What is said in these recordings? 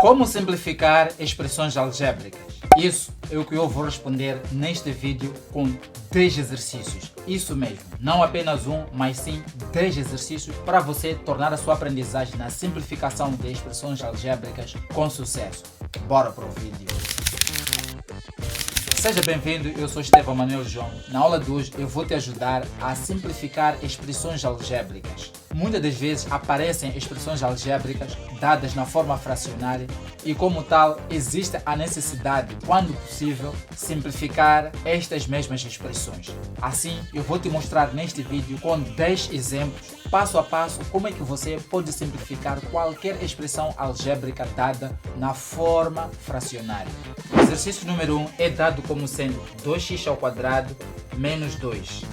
Como simplificar expressões algébricas? Isso é o que eu vou responder neste vídeo com 10 exercícios. Isso mesmo, não apenas um, mas sim 10 exercícios para você tornar a sua aprendizagem na simplificação de expressões algébricas com sucesso. Bora para o vídeo. Seja bem-vindo, eu sou Estevão Manuel João. Na aula de hoje eu vou te ajudar a simplificar expressões algébricas. Muitas das vezes aparecem expressões algébricas dadas na forma fracionária e, como tal, existe a necessidade, quando possível, simplificar estas mesmas expressões. Assim, eu vou te mostrar neste vídeo com 10 exemplos, passo a passo, como é que você pode simplificar qualquer expressão algébrica dada na forma fracionária. O exercício número 1 é dado como sendo 2x² menos 2.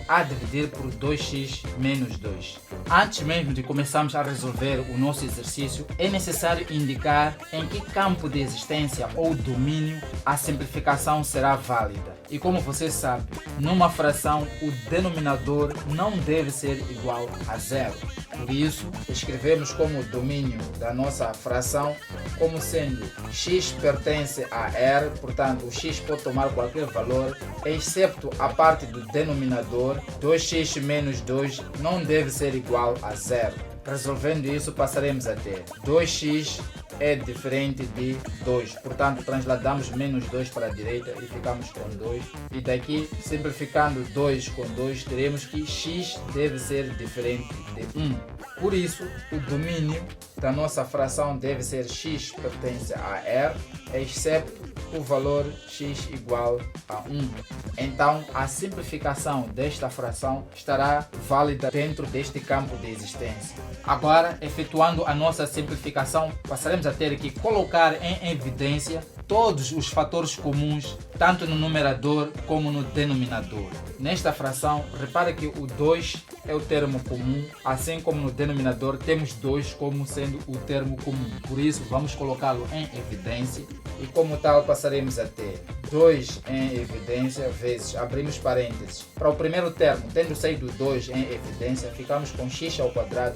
A dividir por 2x menos 2. Antes mesmo de começarmos a resolver o nosso exercício, é necessário indicar em que campo de existência ou domínio a simplificação será válida. E como você sabe, numa fração o denominador não deve ser igual a zero. Por isso, escrevemos como domínio da nossa fração como sendo x pertence a R, portanto o x pode tomar qualquer valor, excepto a parte do denominador, 2x menos 2 não deve ser igual a zero. Resolvendo isso, passaremos a ter 2x é diferente de 2, portanto transladamos menos 2 para a direita e ficamos com 2. E daqui, simplificando 2 com 2, teremos que x deve ser diferente de 1. Por isso, o domínio da nossa fração deve ser x pertence a R, excepto o valor x igual a 1. Então, a simplificação desta fração estará válida dentro deste campo de existência. Agora, efetuando a nossa simplificação, passaremos a ter que colocar em evidência todos os fatores comuns, tanto no numerador como no denominador. Nesta fração, repare que o 2 é o termo comum, assim como no denominador temos 2 como sendo o termo comum. Por isso, vamos colocá-lo em evidência e, como tal, passaremos a ter 2 em evidência vezes, abrimos parênteses. Para o primeiro termo, tendo saído 2 em evidência, ficamos com x²,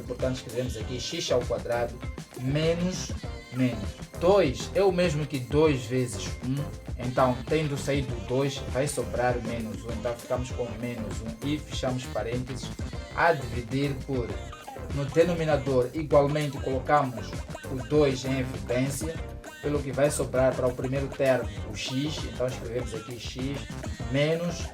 portanto escrevemos aqui x² menos 2 é o mesmo que 2 vezes 1, então tendo saído 2 vai sobrar menos 1, então ficamos com menos 1 e fechamos parênteses. A dividir por, no denominador igualmente colocamos o 2 em evidência, pelo que vai sobrar para o primeiro termo o x, então escrevemos aqui x menos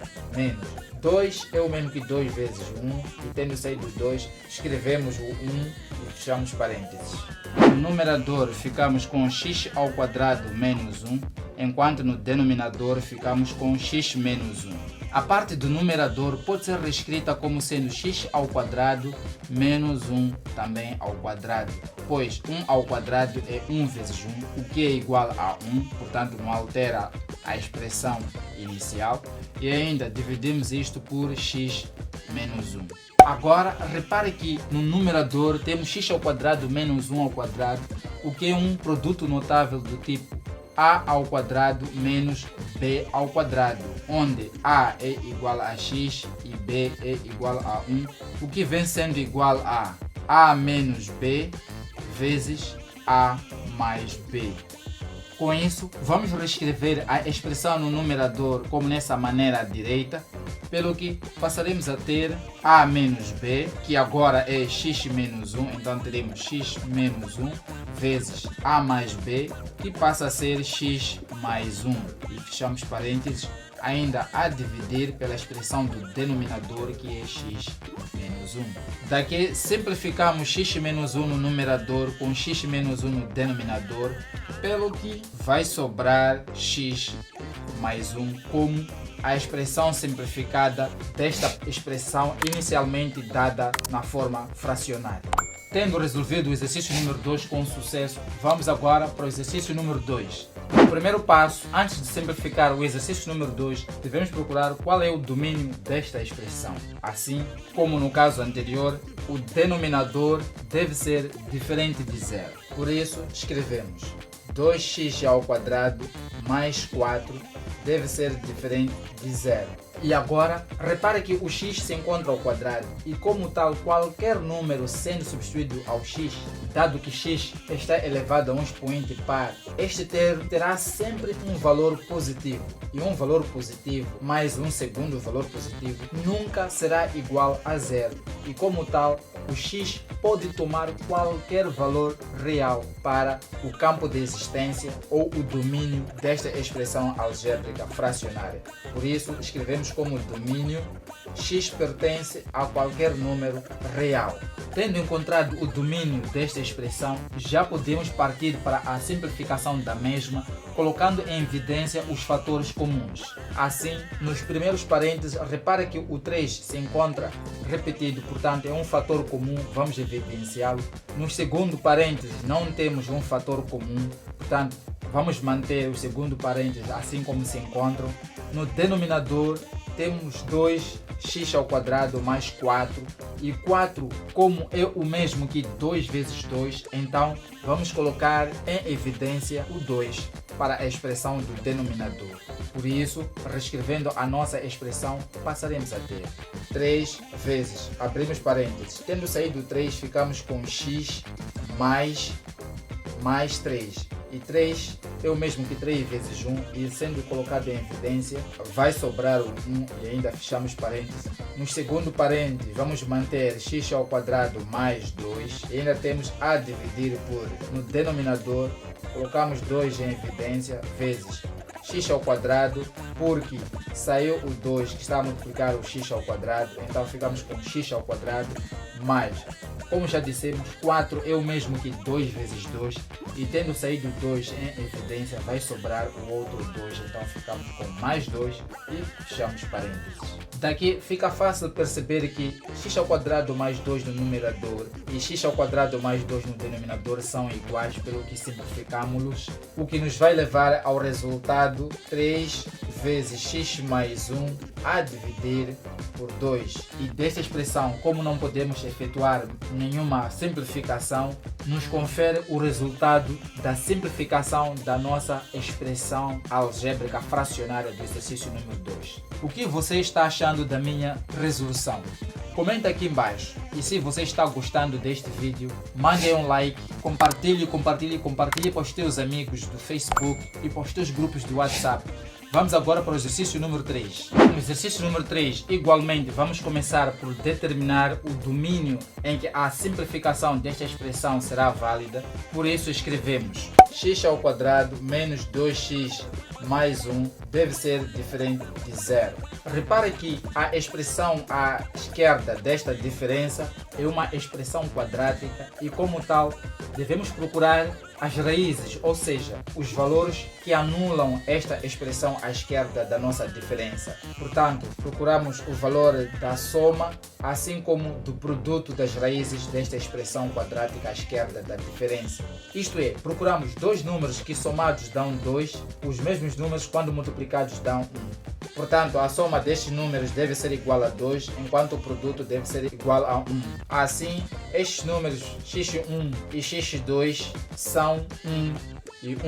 2 é o mesmo que 2 vezes 1 e tendo saído 2 escrevemos o 1 e fechamos parênteses. No numerador ficamos com x² menos 1, enquanto no denominador ficamos com x menos 1. A parte do numerador pode ser reescrita como sendo x² menos 1 também ao quadrado, pois 1 ao quadrado é 1 vezes 1, o que é igual a 1, portanto não altera a expressão inicial, e ainda dividimos isto por x menos 1. Agora, repare que no numerador temos x² menos 1 ao quadrado, o que é um produto notável do tipo a² menos b², onde a é igual a x e b é igual a 1, o que vem sendo igual a menos b vezes a mais b. Com isso, vamos reescrever a expressão no numerador como nessa maneira à direita, pelo que passaremos a ter a menos b, que agora é x menos 1, então teremos x menos 1 vezes a mais b, que passa a ser x mais 1. E fechamos parênteses, ainda a dividir pela expressão do denominador, que é x menos 1. Daqui simplificamos x menos 1 no numerador com x menos 1 no denominador, pelo que vai sobrar x mais 1 como a expressão simplificada desta expressão inicialmente dada na forma fracionária. Tendo resolvido o exercício número 2 com sucesso, vamos agora para o exercício número 2. O primeiro passo, antes de simplificar o exercício número 2, devemos procurar qual é o domínio desta expressão. Assim como no caso anterior, o denominador deve ser diferente de zero. Por isso, escrevemos 2x² mais 4 deve ser diferente de zero. E agora, repare que o x se encontra ao quadrado e como tal, qualquer número sendo substituído ao x, dado que x está elevado a um expoente par, este termo terá sempre um valor positivo. E um valor positivo mais um segundo valor positivo nunca será igual a zero. E como tal, o x pode tomar qualquer valor real para o campo de existência ou o domínio desta expressão algébrica fracionária. Por isso, escrevemos como domínio x pertence a qualquer número real. Tendo encontrado o domínio desta expressão, já podemos partir para a simplificação da mesma, colocando em evidência os fatores comuns. Assim, nos primeiros parênteses, repare que o 3 se encontra repetido, portanto é um fator comum, vamos evidenciá-lo. No segundo parênteses não temos um fator comum, portanto vamos manter o segundo parênteses assim como se encontram. No denominador temos 2x ao quadrado mais 4 e 4 como é o mesmo que 2 vezes 2, então vamos colocar em evidência o 2 para a expressão do denominador. Por isso, reescrevendo a nossa expressão, passaremos a ter 3 vezes, abrimos parênteses, tendo saído 3 ficamos com x mais 3. E 3 é o mesmo que 3 vezes 1 e sendo colocado em evidência vai sobrar o 1 e ainda fechamos parênteses. No segundo parênteses vamos manter x ao quadrado mais 2 e ainda temos a dividir por, no denominador colocamos 2 em evidência vezes x ao quadrado, porque saiu o 2 que está a multiplicar o x ao quadrado, então ficamos com x ao quadrado mais, como já dissemos, 4 é o mesmo que 2 vezes 2 e tendo saído 2 em evidência vai sobrar o outro 2, então ficamos com mais 2 e fechamos parênteses. Daqui fica fácil perceber que x ao quadrado mais 2 no numerador e x ao quadrado mais 2 no denominador são iguais, pelo que simplificamos-los, o que nos vai levar ao resultado 3 vezes x mais 1 a dividir por 2. E desta expressão, como não podemos efetuar nenhuma simplificação, nos confere o resultado da simplificação da nossa expressão algébrica fracionária do exercício número 2. O que você está achando da minha resolução? Comenta aqui embaixo. E se você está gostando deste vídeo, mande um like, compartilhe para os teus amigos do Facebook e para os teus grupos do WhatsApp. Vamos agora para o exercício número 3. No exercício número 3, igualmente, vamos começar por determinar o domínio em que a simplificação desta expressão será válida. Por isso escrevemos x ao quadrado menos 2x mais 1 deve ser diferente de zero. Repare que a expressão à esquerda desta diferença é uma expressão quadrática e, como tal, devemos procurar as raízes, ou seja, os valores que anulam esta expressão à esquerda da nossa diferença. Portanto, procuramos o valor da soma, assim como do produto das raízes desta expressão quadrática à esquerda da diferença. Isto é, procuramos dois números que somados dão 2, os mesmos números quando multiplicados dão 1. Portanto, a soma destes números deve ser igual a 2, enquanto o produto deve ser igual a 1. Assim, estes números x1 e x2 são 1 e 1.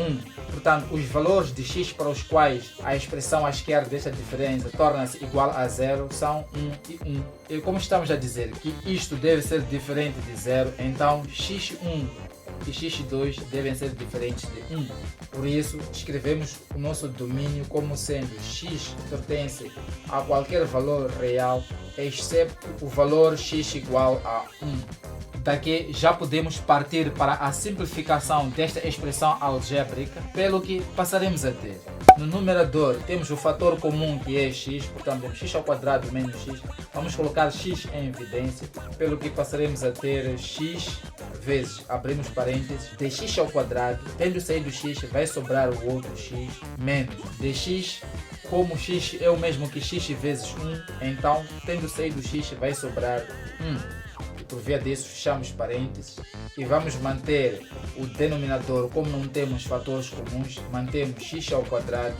Portanto, os valores de x para os quais a expressão à esquerda desta diferença torna-se igual a 0 são 1 e 1. E como estamos a dizer que isto deve ser diferente de 0, então x1 e x2 devem ser diferentes de 1. Por isso, escrevemos o nosso domínio como sendo x pertence a qualquer valor real, excepto o valor x igual a 1. Daqui já podemos partir para a simplificação desta expressão algébrica, pelo que passaremos a ter. No numerador temos o fator comum que é x, portanto temos x ao quadrado menos x. Vamos colocar x em evidência, pelo que passaremos a ter x vezes, abrimos parênteses, dx ao quadrado, tendo saído x vai sobrar o outro x, menos dx, como x é o mesmo que x vezes 1, então tendo saído x vai sobrar 1. Por via disso fechamos parênteses e vamos manter o denominador, como não temos fatores comuns, mantemos x ao quadrado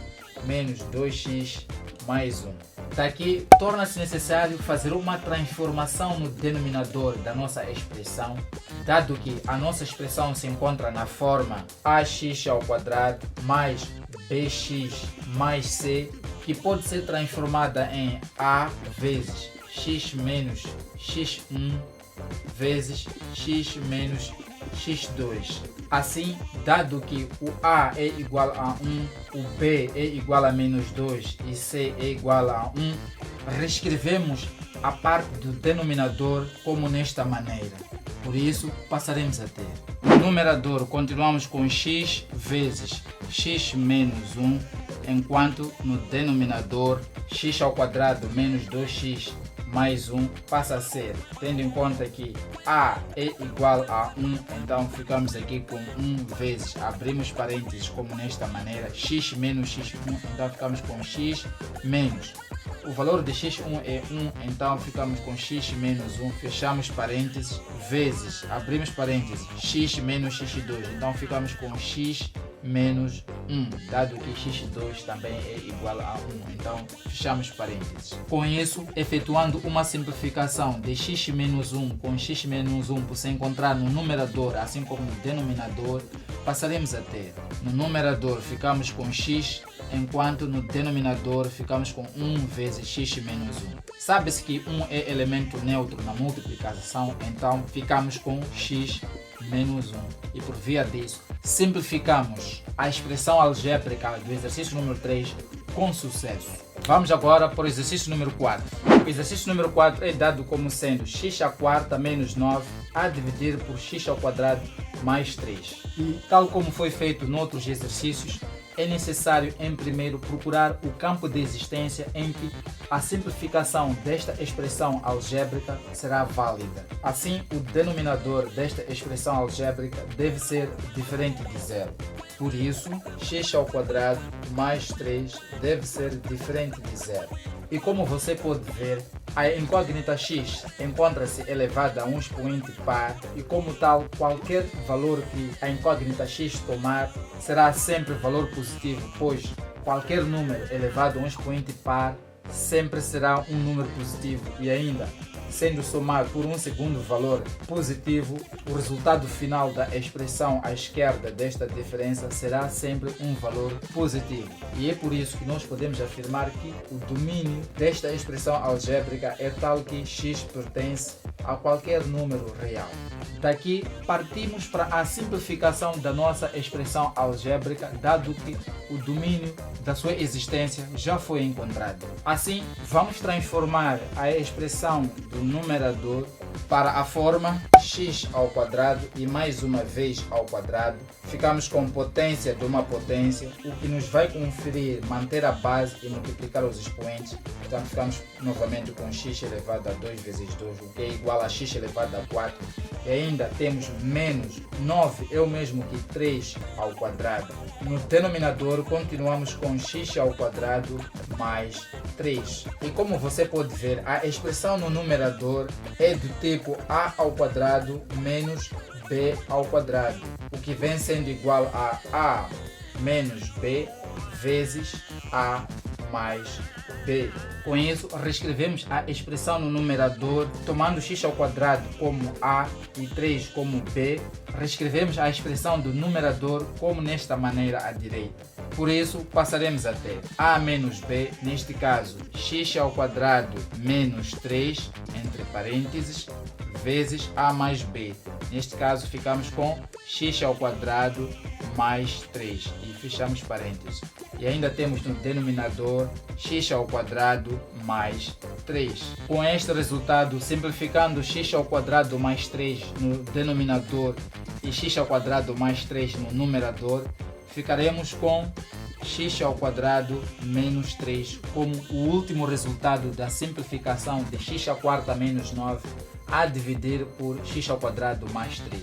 menos 2x mais 1. Daqui torna-se necessário fazer uma transformação no denominador da nossa expressão, dado que a nossa expressão se encontra na forma ax ao quadrado mais bx mais c que pode ser transformada em a vezes x menos x1 vezes x menos x2. Assim, dado que o a é igual a 1, o b é igual a menos 2 e c é igual a 1, reescrevemos a parte do denominador como nesta maneira. Por isso, passaremos a ter. No numerador, continuamos com x vezes x menos 1, enquanto no denominador, x ao quadrado menos 2x mais 1 passa a ser, tendo em conta que a é igual a 1, então ficamos aqui com 1 vezes, abrimos parênteses como nesta maneira, x menos x1, então ficamos com x menos. O valor de x1 é 1, então ficamos com x menos 1, fechamos parênteses, vezes, abrimos parênteses, x menos x2, então ficamos com x menos 1, dado que x2 também é igual a 1, então fechamos parênteses. Com isso, efetuando uma simplificação de x menos 1 com x menos 1 por se encontrar no numerador, assim como no denominador, passaremos a ter, no numerador ficamos com x, enquanto no denominador ficamos com 1 vezes x menos 1. Sabe-se que 1 é elemento neutro na multiplicação, então ficamos com x menos 1. E por via disso, simplificamos a expressão algébrica do exercício número 3 com sucesso. Vamos agora para o exercício número 4. O exercício número 4 é dado como sendo x à quarta menos 9 a dividir por x ao quadrado mais 3. E tal como foi feito noutros exercícios, é necessário em primeiro procurar o campo de existência em que a simplificação desta expressão algébrica será válida. Assim, o denominador desta expressão algébrica deve ser diferente de zero. Por isso, x ao quadrado mais 3 deve ser diferente de zero. E como você pode ver, a incógnita x encontra-se elevada a um expoente par e, como tal, qualquer valor que a incógnita x tomar será sempre valor positivo, pois qualquer número elevado a um expoente par sempre será um número positivo e ainda, sendo somado por um segundo valor positivo, o resultado final da expressão à esquerda desta diferença será sempre um valor positivo. E é por isso que nós podemos afirmar que o domínio desta expressão algébrica é tal que x pertence a qualquer número real. Daqui partimos para a simplificação da nossa expressão algébrica, dado que o domínio da sua existência já foi encontrado. Assim, vamos transformar a expressão do numerador para a forma x ao quadrado e mais uma vez ao quadrado. Ficamos com potência de uma potência, o que nos vai conferir manter a base e multiplicar os expoentes. Então ficamos novamente com x elevado a 2 vezes 2, o que é igual a x elevado a 4. E ainda temos menos 9 é o mesmo que 3 ao quadrado. No denominador continuamos com x ao quadrado mais 3. E como você pode ver, a expressão no numerador é do tipo a ao quadrado menos b ao quadrado, o que vem sendo igual a menos b vezes a mais b. Com isso, reescrevemos a expressão no numerador, tomando x ao quadrado como a e 3 como b, reescrevemos a expressão do numerador como nesta maneira à direita. Por isso, passaremos a ter a menos b, neste caso x ao quadrado menos 3, entre parênteses, vezes a mais b. Neste caso, ficamos com x ao quadrado mais 3 e fechamos parênteses. E ainda temos no denominador x ao quadrado mais 3. Com este resultado, simplificando x ao quadrado mais 3 no denominador e x ao quadrado mais 3 no numerador, ficaremos com x ao quadrado menos 3 como o último resultado da simplificação de x à quarta menos 9 a dividir por x ao quadrado mais 3.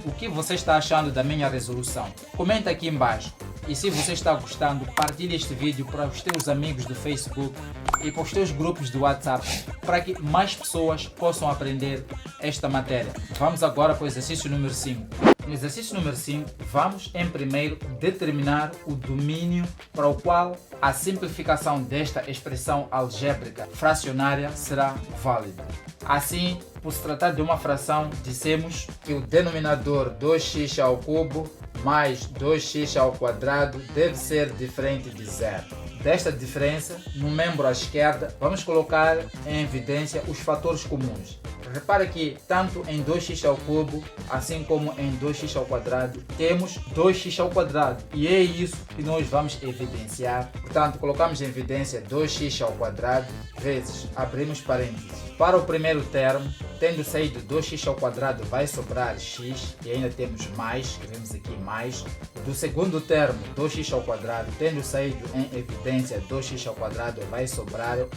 O que você está achando da minha resolução? Comenta aqui embaixo. E se você está gostando, partilhe este vídeo para os teus amigos do Facebook e para os teus grupos do WhatsApp, para que mais pessoas possam aprender esta matéria. Vamos agora para o exercício número 5. No exercício número 5, vamos em primeiro determinar o domínio para o qual a simplificação desta expressão algébrica fracionária será válida. Assim, por se tratar de uma fração, dissemos que o denominador 2x ao cubo mais 2x ao quadrado deve ser diferente de zero. desta diferença, no membro à esquerda, vamos colocar em evidência os fatores comuns. Repara que tanto em 2x ao cubo, assim como em 2x ao quadrado, temos 2x ao quadrado. E é isso que nós vamos evidenciar. Portanto, colocamos em evidência 2x ao quadrado vezes, abrimos parênteses. Para o primeiro termo, tendo saído 2x ao quadrado, vai sobrar x, e ainda temos mais, escrevemos aqui mais. Do segundo termo, 2x ao quadrado, tendo saído em evidência 2x ao quadrado, vai sobrar 1,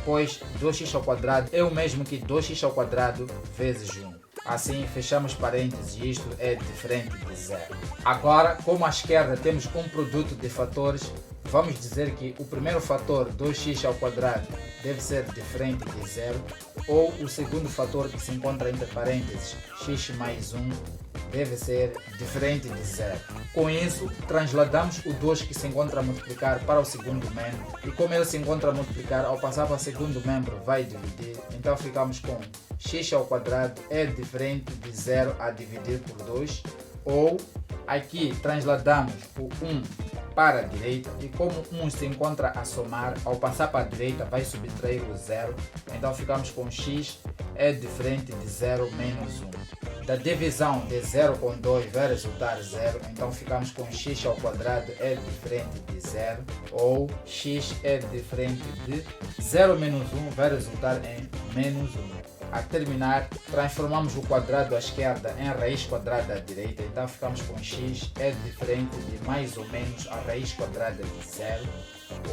pois 2x ao quadrado é o mesmo que 2x ao quadrado vezes 1. Assim, fechamos parênteses e isto é diferente de zero. Agora, como à esquerda temos um produto de fatores, vamos dizer que o primeiro fator, 2x ao quadrado, deve ser diferente de zero, ou o segundo fator que se encontra entre parênteses, x mais 1, deve ser diferente de zero. Com isso, transladamos o 2 que se encontra a multiplicar para o segundo membro, e como ele se encontra a multiplicar, ao passar para o segundo membro vai dividir, então ficamos com x ao quadrado é diferente de 0 a dividir por 2, ou aqui transladamos o 1 para a direita, e como 1 se encontra a somar, ao passar para a direita vai subtrair o 0, então ficamos com x é diferente de 0 menos 1. Da divisão de 0 com 2 vai resultar 0, então ficamos com x ao quadrado é diferente de 0, ou x é diferente de 0 menos 1 vai resultar em menos 1. A terminar, transformamos o quadrado à esquerda em raiz quadrada à direita, então ficamos com x é diferente de mais ou menos a raiz quadrada de 0,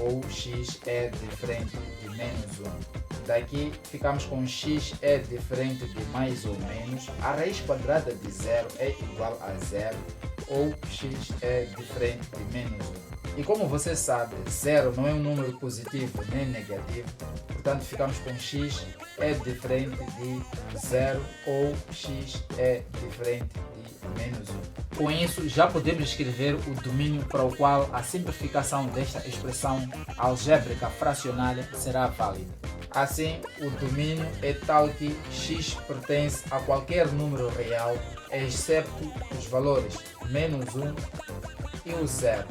ou x é diferente de menos 1. Daqui ficamos com x é diferente de mais ou menos, a raiz quadrada de 0 é igual a 0, ou x é diferente de menos 1. E como você sabe, 0 não é um número positivo nem negativo, portanto ficamos com x é diferente de 0, ou x é diferente de menos 1. Com isso, já podemos escrever o domínio para o qual a simplificação desta expressão algébrica fracionária será válida. Assim, o domínio é tal que x pertence a qualquer número real, excepto os valores menos 1 e o 0.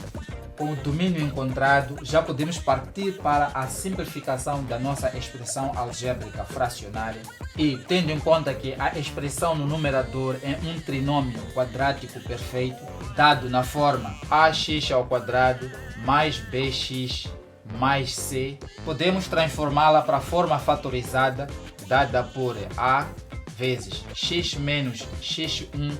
Com o domínio encontrado, já podemos partir para a simplificação da nossa expressão algébrica fracionária e, tendo em conta que a expressão no numerador é um trinômio quadrático perfeito, dado na forma ax ao quadrado mais bx mais c, podemos transformá-la para a forma fatorizada dada por a vezes x menos x1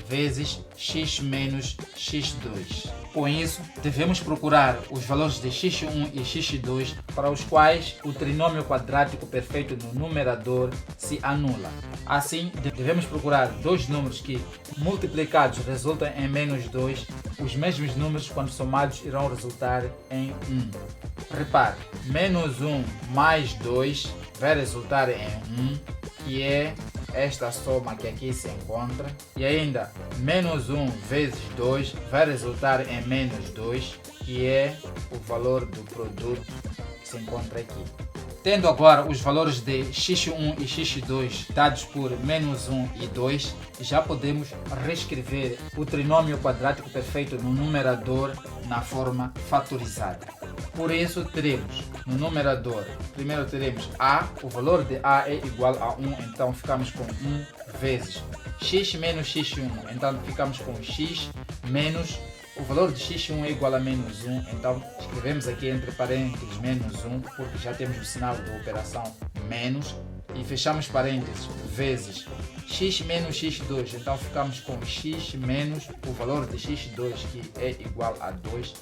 vezes x menos x2. Com isso, devemos procurar os valores de x1 e x2 para os quais o trinômio quadrático perfeito no numerador se anula. Assim, devemos procurar dois números que, multiplicados, resultam em menos 2. Os mesmos números, quando somados, irão resultar em 1. Repare, menos 1 mais 2 vai resultar em 1, que é esta soma que aqui se encontra, e ainda menos 1 vezes 2 vai resultar em menos 2, que é o valor do produto que se encontra aqui. Tendo agora os valores de x1 e x2 dados por menos 1 e 2, já podemos reescrever o trinômio quadrático perfeito no numerador na forma fatorizada. Por isso, teremos no numerador, primeiro teremos a, o valor de a é igual a 1, então ficamos com 1 vezes x menos x1, então ficamos com x menos, o valor de x1 é igual a menos 1, então escrevemos aqui entre parênteses menos 1, porque já temos o sinal da operação menos, e fechamos parênteses vezes x menos x2, então ficamos com x menos o valor de x2, que é igual a 2,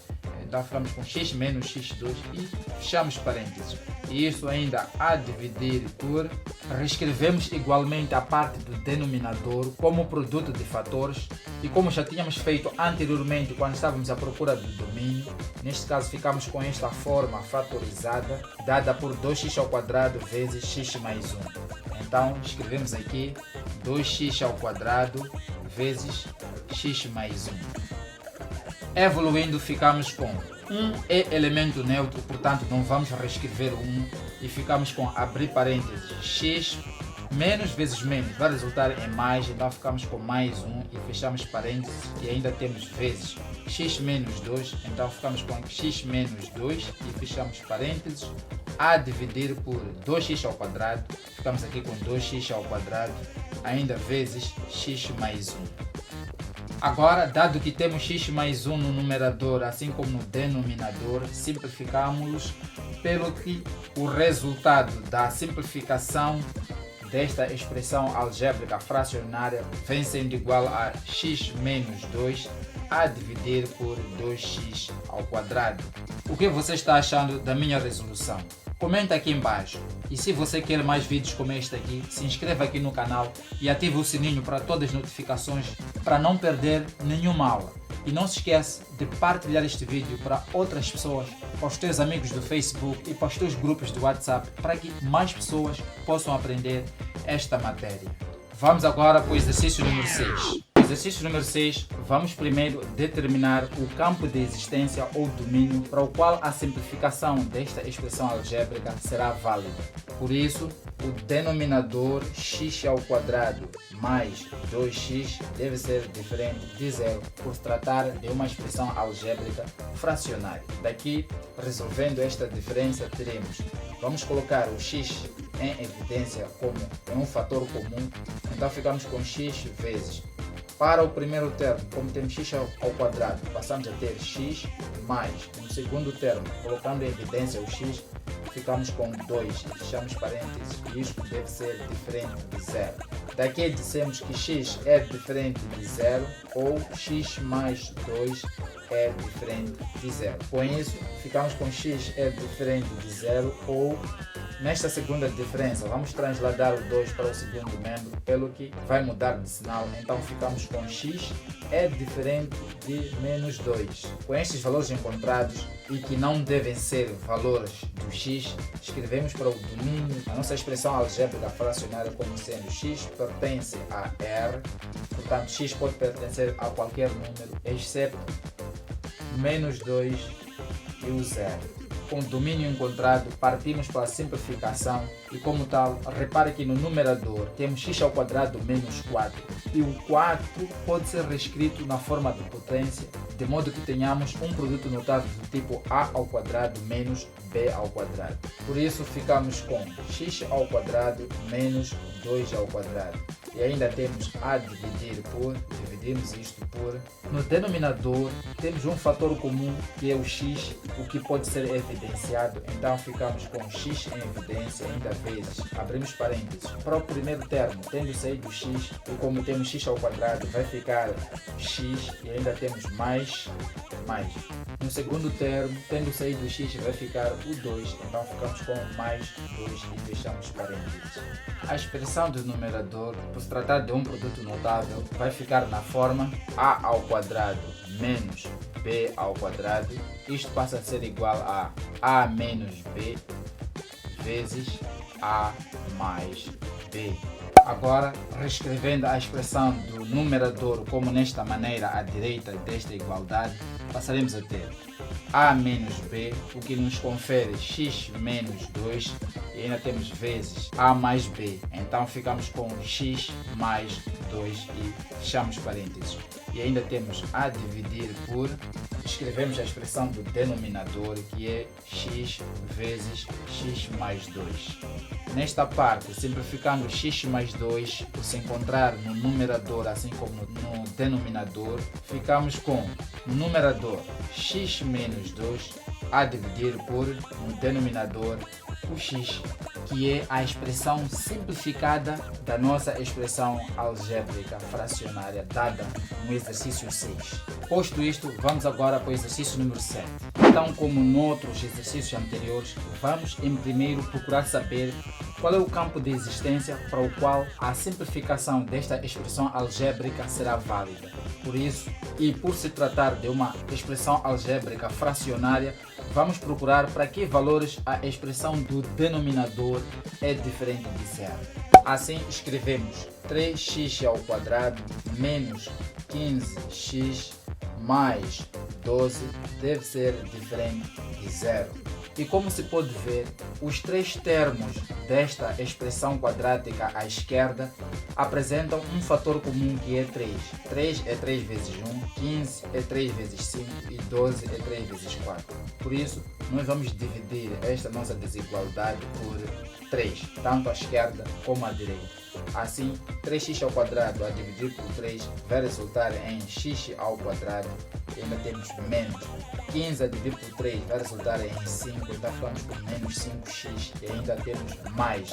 então ficamos com x menos x2 e fechamos parênteses. E isso ainda a dividir por, reescrevemos igualmente a parte do denominador como produto de fatores, e como já tínhamos feito anteriormente quando estávamos à procura do domínio, neste caso ficamos com esta forma fatorizada dada por 2x ao quadrado vezes x mais 1. Então escrevemos aqui 2x ao quadrado vezes x mais 1. Evoluindo, ficamos com 1 é elemento neutro, portanto não vamos reescrever o 1, e ficamos com abrir parênteses x Menos vezes menos vai resultar em mais, então ficamos com mais 1 e fechamos parênteses e ainda temos vezes x menos 2, então ficamos com x menos 2 e fechamos parênteses, a dividir por 2x ao quadrado, ficamos aqui com 2x ao quadrado, ainda vezes x mais 1. Agora, dado que temos x mais 1 no numerador, assim como no denominador, simplificamos pelo que o resultado da simplificação desta expressão algébrica fracionária vem sendo igual a x menos 2 a dividir por 2x ao quadrado. O que você está achando da minha resolução? Comenta aqui embaixo. E se você quer mais vídeos como este aqui, se inscreva aqui no canal e ative o sininho para todas as notificações para não perder nenhuma aula. E não se esqueça de partilhar este vídeo para outras pessoas, para os teus amigos do Facebook e para os teus grupos do WhatsApp, para que mais pessoas possam aprender esta matéria. Vamos agora para o exercício número 6. Exercício número 6, vamos primeiro determinar o campo de existência ou domínio para o qual a simplificação desta expressão algébrica será válida. Por isso, o denominador x ao quadrado mais 2x deve ser diferente de zero por se tratar de uma expressão algébrica fracionária. Daqui, resolvendo esta diferença, teremos, vamos colocar o x em evidência como um fator comum, então ficamos com x vezes. Para o primeiro termo, como temos x ao quadrado, passamos a ter x mais, no segundo termo, colocando em evidência o x, ficamos com 2 e fechamos parênteses, e isto deve ser diferente de zero. Daqui dissemos que x é diferente de zero ou x mais 2 é diferente de zero. Com isso, ficamos com x é diferente de zero ou, nesta segunda diferença, vamos transladar o 2 para o segundo membro, pelo que vai mudar de sinal, então ficamos com x é diferente de menos 2. Com estes valores encontrados e que não devem ser valores do x, escrevemos para o domínio a nossa expressão algébrica fracionária como sendo x pertence a R, portanto x pode pertencer a qualquer número, exceto menos 2 e o zero. Com o domínio encontrado, partimos para a simplificação e, como tal, repare que no numerador temos x ao quadrado menos 4 e o 4 pode ser reescrito na forma de potência, de modo que tenhamos um produto notável do tipo a ao quadrado menos b ao quadrado. Por isso, ficamos com x ao quadrado menos 2 ao quadrado. E ainda temos a dividir por, dividimos isto por. No denominador temos um fator comum que é o x, o que pode ser evidenciado, então ficamos com x em evidência, ainda vezes, abrimos parênteses. Para o primeiro termo, tendo saído x, e como temos x ao quadrado, vai ficar x e ainda temos mais. No segundo termo, tendo saído x, vai ficar o 2, então ficamos com mais 2 e fechamos parênteses. A expressão do numerador, por se tratar de um produto notável, vai ficar na forma a ao quadrado menos b ao quadrado. Isto passa a ser igual a menos b vezes a mais b. Agora, reescrevendo a expressão do numerador como nesta maneira à direita desta igualdade, passaremos a ter a menos b, o que nos confere x menos 2, e ainda temos vezes a mais b. Então ficamos com x mais 2 e fechamos parênteses. E ainda temos a dividir por, escrevemos a expressão do denominador, que é x vezes x mais 2. Nesta parte, simplificando x mais 2, por se encontrar no numerador assim como no denominador, ficamos com no numerador x menos 2 a dividir por, no denominador, o x, que é a expressão simplificada da nossa expressão algébrica fracionária dada no exercício 6. Posto isto, vamos agora para o exercício número 7. Então, como noutros exercícios anteriores, vamos em primeiro procurar saber qual é o campo de existência para o qual a simplificação desta expressão algébrica será válida. Por isso, e por se tratar de uma expressão algébrica fracionária, vamos procurar para que valores a expressão do denominador é diferente de zero. Assim, escrevemos 3x ao quadrado menos 15x mais 12 deve ser diferente de zero. E como se pode ver, os três termos desta expressão quadrática à esquerda apresentam um fator comum que é 3. 3 é 3 vezes 1, 15 é 3 vezes 5 e 12 é 3 vezes 4. Por isso, nós vamos dividir esta nossa desigualdade por 3, tanto à esquerda como à direita. Assim, 3x ao quadrado a dividir por 3 vai resultar em x ao quadrado e ainda temos menos. 15 a dividir por 3 vai resultar em 5, então ficamos com menos 5x e ainda temos mais.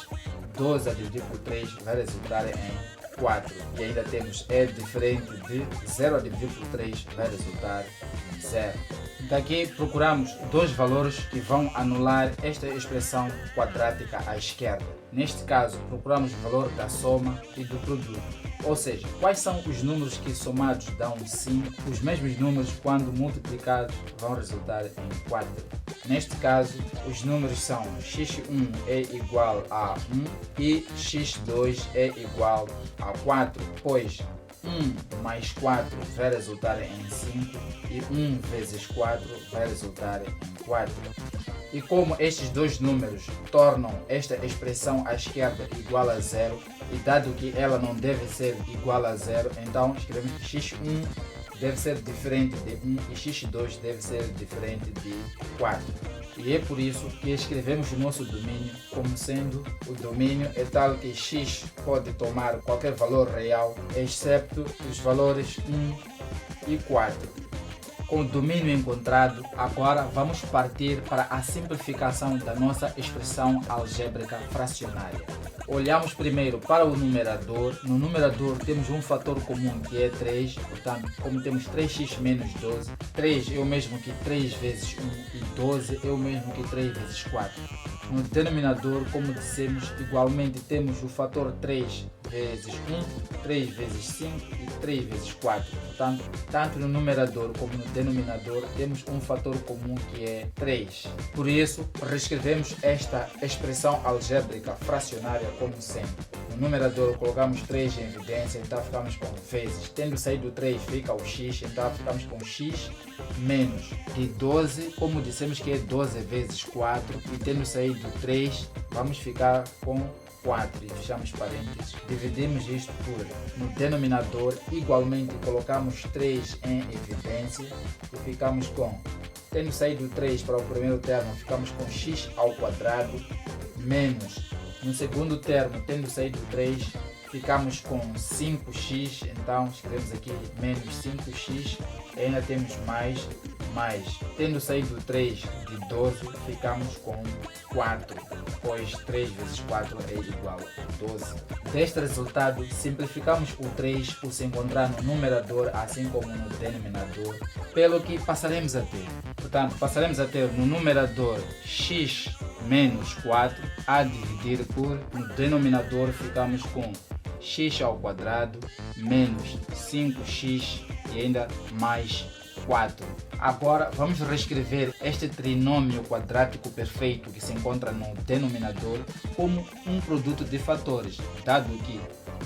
12 a dividir por 3 vai resultar em 4 e ainda temos é diferente de 0 a dividir por 3 vai resultar em 0. Daqui procuramos dois valores que vão anular esta expressão quadrática à esquerda. Neste caso, procuramos o valor da soma e do produto. Ou seja, quais são os números que somados dão 5? Os mesmos números, quando multiplicados, vão resultar em 4. Neste caso, os números são x1 é igual a 1 e x2 é igual a 4, pois 1 mais 4 vai resultar em 5 e 1 vezes 4 vai resultar em 4. E como estes dois números tornam esta expressão à esquerda igual a 0, e dado que ela não deve ser igual a 0, então escrevemos que x1 deve ser diferente de 1 e x2 deve ser diferente de 4. E é por isso que escrevemos o nosso domínio como sendo o domínio é tal que x pode tomar qualquer valor real, excepto os valores 1 e 4. Com o domínio encontrado, agora vamos partir para a simplificação da nossa expressão algébrica fracionária. Olhamos primeiro para o numerador. No numerador temos um fator comum que é 3, portanto, como temos 3x menos 12, 3 é o mesmo que 3 vezes 1 e 12 é o mesmo que 3 vezes 4. No denominador, como dissemos, igualmente temos o fator 3 vezes 1, 3 vezes 5 e 3 vezes 4. Portanto, tanto no numerador como no denominador temos um fator comum que é 3. Por isso, reescrevemos esta expressão algébrica fracionária como sendo. No numerador colocamos 3 em evidência, então ficamos com vezes. Tendo saído 3 fica o x, então ficamos com x menos de 12, como dissemos que é 12 vezes 4, e tendo saído 3, vamos ficar com 4 e fechamos parênteses. Dividimos isto por no denominador, igualmente colocamos 3 em evidência e ficamos com, tendo saído 3 para o primeiro termo, ficamos com x ao quadrado menos, no segundo termo, tendo saído 3, ficamos com 5x, então escrevemos aqui menos 5x, e ainda temos mais, tendo saído 3 de 12, ficamos com 4, pois 3 vezes 4 é igual a 12. Deste resultado, simplificamos o 3 por se encontrar no numerador, assim como no denominador, pelo que passaremos a ter. Portanto, passaremos a ter no numerador x menos 4 a dividir por, no denominador ficamos com x ao quadrado menos 5x e ainda mais 4. Agora vamos reescrever este trinômio quadrático perfeito que se encontra no denominador como um produto de fatores, dado que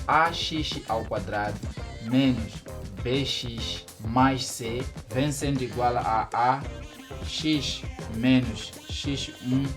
ax ao quadrado menos bx mais c vem sendo igual a x menos x1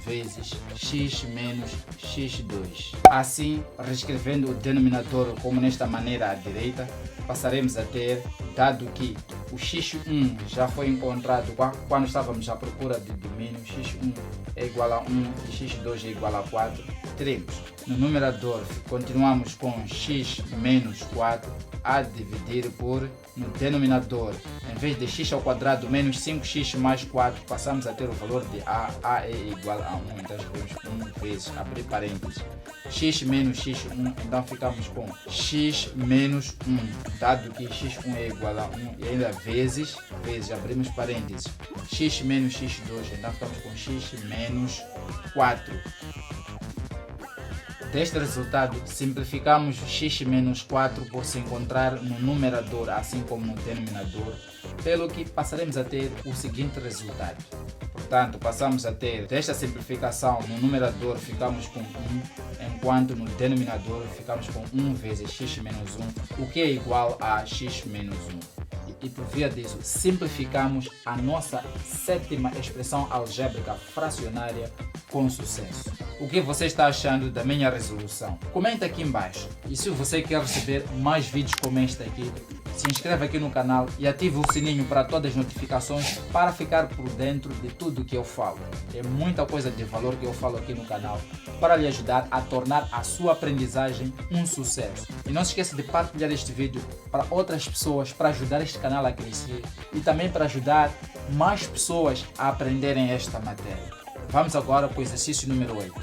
vezes x menos x2. Assim, reescrevendo o denominador como nesta maneira à direita, passaremos a ter, dado que o x1 já foi encontrado quando estávamos à procura de domínio, x1 é igual a 1 e x2 é igual a 4, teremos no numerador, continuamos com x menos 4 a dividir por, no denominador, em vez de x ao quadrado menos 5x mais 4, passamos a ter o valor de a é igual a 1, então escrevemos 1 vezes, abrir parênteses, x menos x1, então ficamos com x menos 1, dado que x1 é igual a 1 e ainda vezes, abrimos parênteses, x menos x2, então ficamos com x menos 4. Deste resultado, simplificamos x menos 4 por se encontrar no numerador, assim como no denominador, pelo que passaremos a ter o seguinte resultado. Portanto, passamos a ter, desta simplificação, no numerador ficamos com 1, enquanto no denominador ficamos com 1 vezes x menos 1, o que é igual a x menos 1. e por via disso simplificamos a nossa sétima expressão algébrica fracionária com sucesso. O que você está achando da minha resolução? Comenta aqui embaixo. E se você quer receber mais vídeos como este aqui, se inscreva aqui no canal e ative o sininho para todas as notificações para ficar por dentro de tudo que eu falo. Tem muita coisa de valor que eu falo aqui no canal para lhe ajudar a tornar a sua aprendizagem um sucesso. E não se esqueça de partilhar este vídeo para outras pessoas, para ajudar este canal a crescer e também para ajudar mais pessoas a aprenderem esta matéria. Vamos agora para o exercício número 8.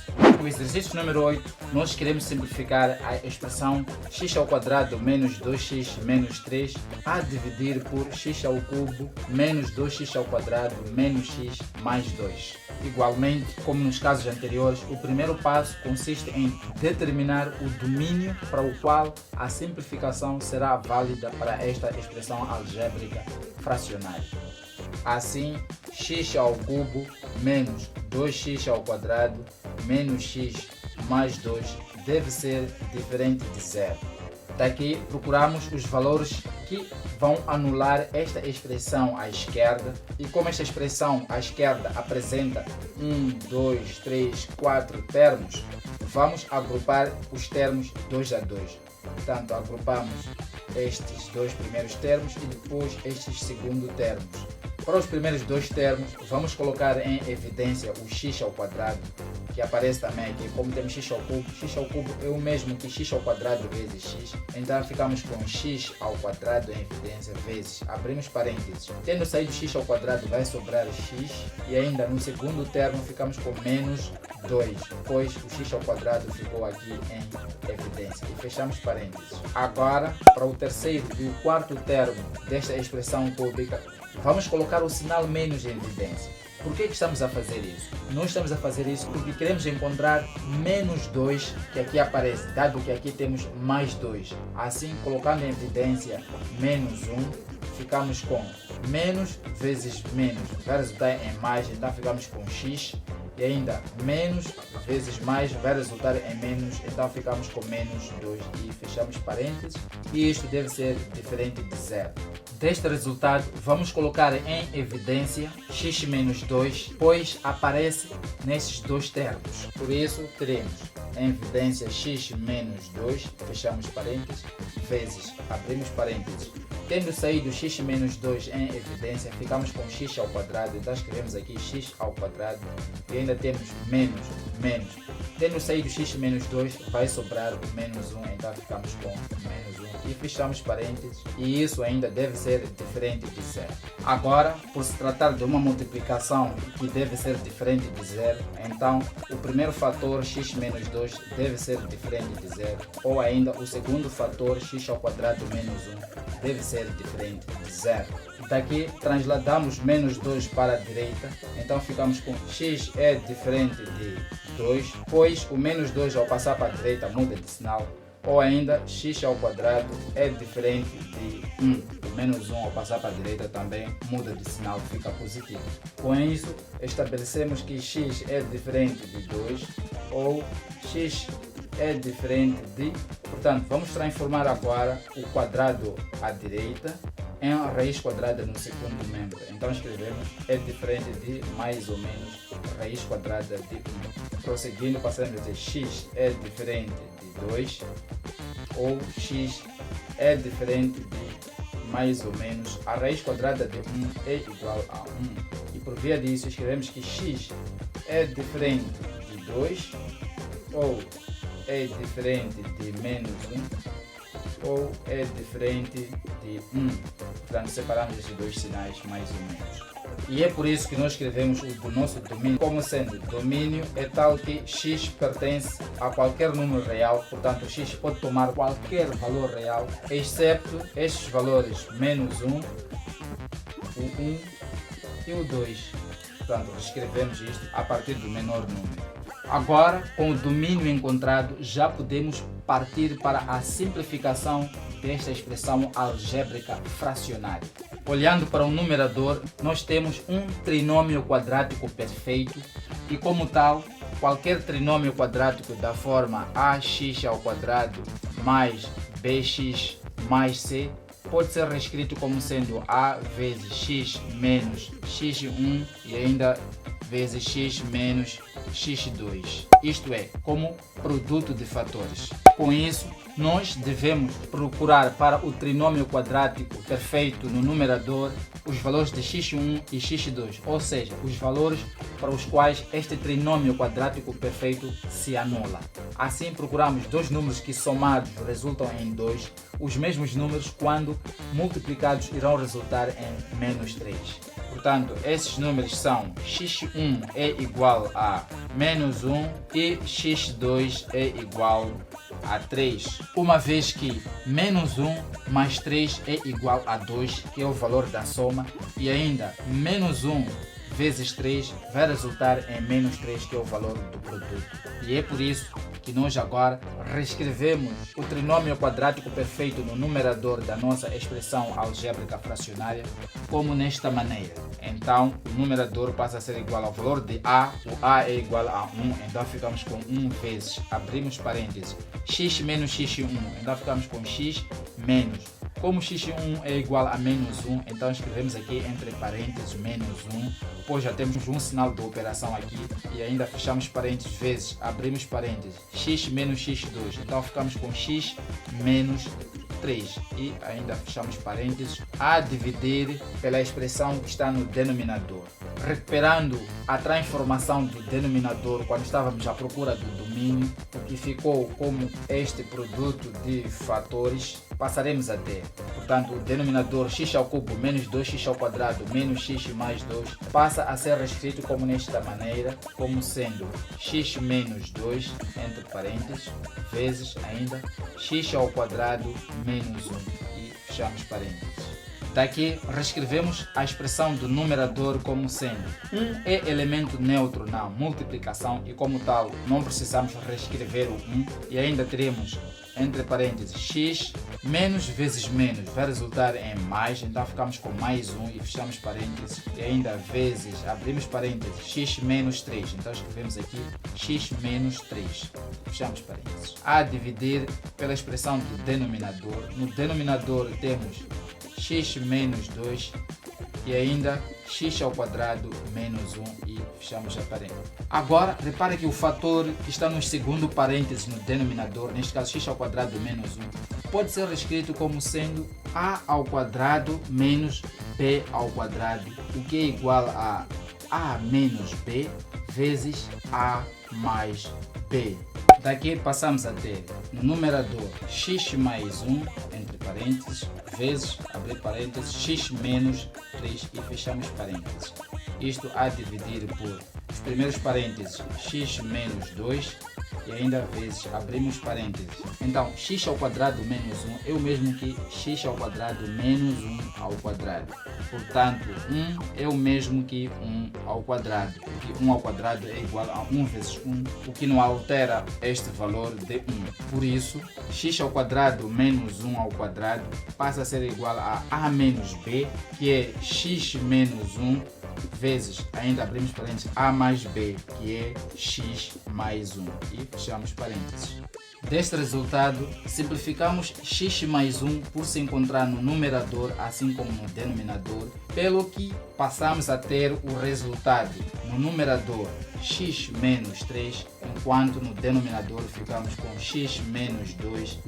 No exercício número 8, nós queremos simplificar a expressão x ao quadrado menos 2x menos 3 a dividir por x ao cubo menos 2x ao quadrado menos x mais 2. Igualmente, como nos casos anteriores, o primeiro passo consiste em determinar o domínio para o qual a simplificação será válida para esta expressão algébrica fracionária. Assim, x ao cubo menos 2x ao quadrado menos x mais 2 deve ser diferente de zero. Daqui procuramos os valores que vão anular esta expressão à esquerda, e como esta expressão à esquerda apresenta 1, 2, 3, 4 termos, vamos agrupar os termos 2 a 2. Portanto, agrupamos estes dois primeiros termos e depois estes segundo termos. Para os primeiros dois termos, vamos colocar em evidência o x ao quadrado, que aparece também aqui. Como temos x ao cubo é o mesmo que x ao quadrado vezes x. Então ficamos com x ao quadrado em evidência vezes, abrimos parênteses. Tendo saído x ao quadrado, vai sobrar x, e ainda no segundo termo ficamos com menos 2, pois o x ao quadrado ficou aqui em evidência. E fechamos parênteses. Agora, para o terceiro e o quarto termo desta expressão cúbica, vamos colocar o sinal menos em evidência. Por que estamos a fazer isso? Nós estamos a fazer isso porque queremos encontrar menos 2 que aqui aparece, dado que aqui temos mais 2. Assim, colocando em evidência menos 1, ficamos com menos vezes menos, vai resultar em mais, então ficamos com x. E ainda menos vezes mais vai resultar em menos, então ficamos com menos 2 e fechamos parênteses. E isto deve ser diferente de zero. Deste resultado, vamos colocar em evidência x menos 2, pois aparece nesses dois termos. Por isso, teremos em evidência x menos 2, fechamos parênteses, vezes, abrimos parênteses. Tendo saído x menos 2 em evidência, ficamos com x ao quadrado, então escrevemos aqui x ao quadrado e ainda temos menos. Tendo saído x menos 2, vai sobrar o menos 1, então ficamos com menos 1 e fechamos parênteses, e isso ainda deve ser diferente de zero. Agora, por se tratar de uma multiplicação que deve ser diferente de zero, então o primeiro fator x menos 2 deve ser diferente de zero, ou ainda o segundo fator x ao quadrado menos 1 deve ser diferente de zero. Daqui transladamos menos 2 para a direita, então ficamos com x é diferente de 2, pois o menos 2 ao passar para a direita muda de sinal, ou ainda x ao quadrado é diferente de 1. O menos 1 ao passar para a direita também muda de sinal, fica positivo. Com isso, estabelecemos que x é diferente de 2, ou x é diferente de... Portanto, vamos transformar agora o quadrado à direita em raiz quadrada no segundo membro. Então escrevemos é diferente de mais ou menos raiz quadrada de 1. Prosseguindo, passamos a dizer x é diferente de 2, ou x é diferente de mais ou menos a raiz quadrada de 1 é igual a 1. E por via disso escrevemos que x é diferente de 2, ou é diferente de menos 1, ou é diferente de 1. Portanto, separamos esses dois sinais mais ou menos. E é por isso que nós escrevemos o nosso domínio como sendo domínio é tal que x pertence a qualquer número real, portanto x pode tomar qualquer valor real, excepto estes valores menos 1, o 1 e o 2. Portanto, escrevemos isto a partir do menor número. Agora, com o domínio encontrado, já podemos partir para a simplificação desta expressão algébrica fracionária. Olhando para o numerador, nós temos um trinômio quadrático perfeito e, como tal, qualquer trinômio quadrático da forma ax ao quadrado mais bx mais c pode ser reescrito como sendo a vezes x menos x1 e ainda vezes x menos x2, isto é, como produto de fatores. Com isso, nós devemos procurar para o trinômio quadrático perfeito no numerador os valores de x1 e x2, ou seja, os valores para os quais este trinômio quadrático perfeito se anula. Assim, procuramos dois números que somados resultam em 2, os mesmos números quando multiplicados irão resultar em menos 3. Portanto, esses números são x1 é igual a menos 1 e x2 é igual a 3, uma vez que menos 1 mais 3 é igual a 2, que é o valor da soma, e ainda menos 1 vezes 3 vai resultar em menos 3, que é o valor do produto. E é por isso que nós agora reescrevemos o trinômio quadrático perfeito no numerador da nossa expressão algébrica fracionária como nesta maneira. Então, o numerador passa a ser igual ao valor de a, o a é igual a 1, então ficamos com 1 vezes, abrimos parênteses, x menos x1, então ficamos com x menos. Como x1 é igual a menos 1, então escrevemos aqui entre parênteses menos 1, pois já temos um sinal de operação aqui e ainda fechamos parênteses vezes, abrimos parênteses, x menos x2, então ficamos com x menos 3 e ainda fechamos parênteses a dividir pela expressão que está no denominador. Recuperando a transformação do denominador quando estávamos à procura do domínio, o que ficou como este produto de fatores, passaremos a ter. Portanto, o denominador x ao cubo menos 2x ao quadrado menos x mais 2 passa a ser reescrito como nesta maneira, como sendo x menos 2, entre parênteses, vezes ainda x ao quadrado menos 1 e fechamos parênteses. Daqui reescrevemos a expressão do numerador como sendo 1 é elemento neutro na multiplicação e como tal não precisamos reescrever o 1 e ainda teremos entre parênteses x menos vezes menos vai resultar em mais, então ficamos com mais 1 e fechamos parênteses e ainda vezes, abrimos parênteses, x menos 3, então escrevemos aqui x menos 3, fechamos parênteses. A dividir pela expressão do denominador, no denominador temos x menos 2 e ainda x ao quadrado menos 1 e fechamos a parênteses. Agora, repare que o fator que está no segundo parênteses no denominador, neste caso x ao quadrado menos 1, pode ser escrito como sendo a ao quadrado menos b ao quadrado, o que é igual a menos b vezes a mais b. Daqui passamos a ter no numerador x mais 1, entre parênteses, vezes, abrir parênteses, x menos 3 e fechamos parênteses. Isto a dividir por os primeiros parênteses, x menos 2 e ainda vezes, abrimos parênteses. Então, x ao quadrado menos 1 é o mesmo que x ao quadrado menos 1 ao quadrado. Portanto, 1 é o mesmo que 1 ao quadrado, porque 1 ao quadrado é igual a 1 vezes 1, o que não altera este valor de 1. Por isso, x ao quadrado menos 1 ao quadrado passa a ser igual a menos b, que é x menos 1, vezes, ainda abrimos parênteses, a mais b, que é x mais 1 e fechamos parênteses. Deste resultado, simplificamos x mais 1 por se encontrar no numerador assim como no denominador, pelo que passamos a ter o resultado no numerador x menos 3, enquanto no denominador ficamos com x menos 2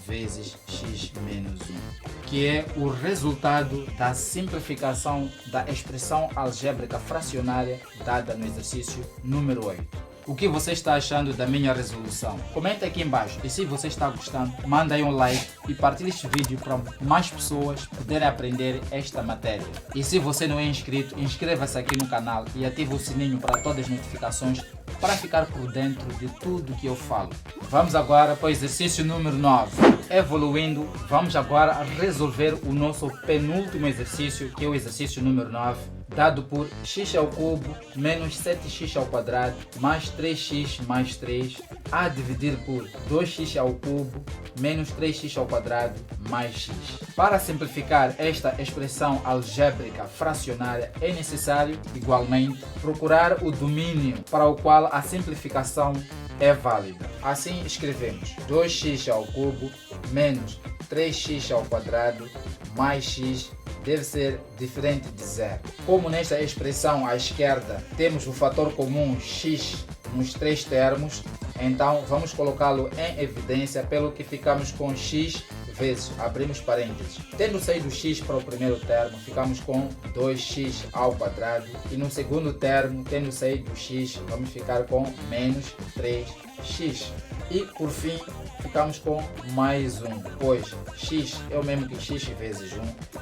vezes x menos 1, que é o resultado da simplificação da expressão algébrica fracionária dada no exercício número 8. O que você está achando da minha resolução? Comenta aqui embaixo e se você está gostando, manda aí um like e partilhe este vídeo para mais pessoas poderem aprender esta matéria. E se você não é inscrito, inscreva-se aqui no canal e ative o sininho para todas as notificações para ficar por dentro de tudo que eu falo. Vamos agora para o exercício número 9. Evoluindo, vamos agora resolver o nosso penúltimo exercício, que é o exercício número 9, dado por x ao cubo menos 7x ao quadrado mais 3x mais 3 a dividir por 2x ao cubo menos 3x ao quadrado mais x. Para simplificar esta expressão algébrica fracionária é necessário, igualmente, procurar o domínio para o qual a simplificação é válida. Assim escrevemos 2x ao cubo menos 3x ao quadrado mais x deve ser diferente de zero. Como nesta expressão à esquerda temos o fator comum x nos três termos, então vamos colocá-lo em evidência, pelo que ficamos com x vezes, abrimos parênteses. Tendo saído x para o primeiro termo, ficamos com 2x ao quadrado, e no segundo termo, tendo saído x, vamos ficar com menos 3x. E por fim, ficamos com mais 1, pois x é o mesmo que x vezes 1,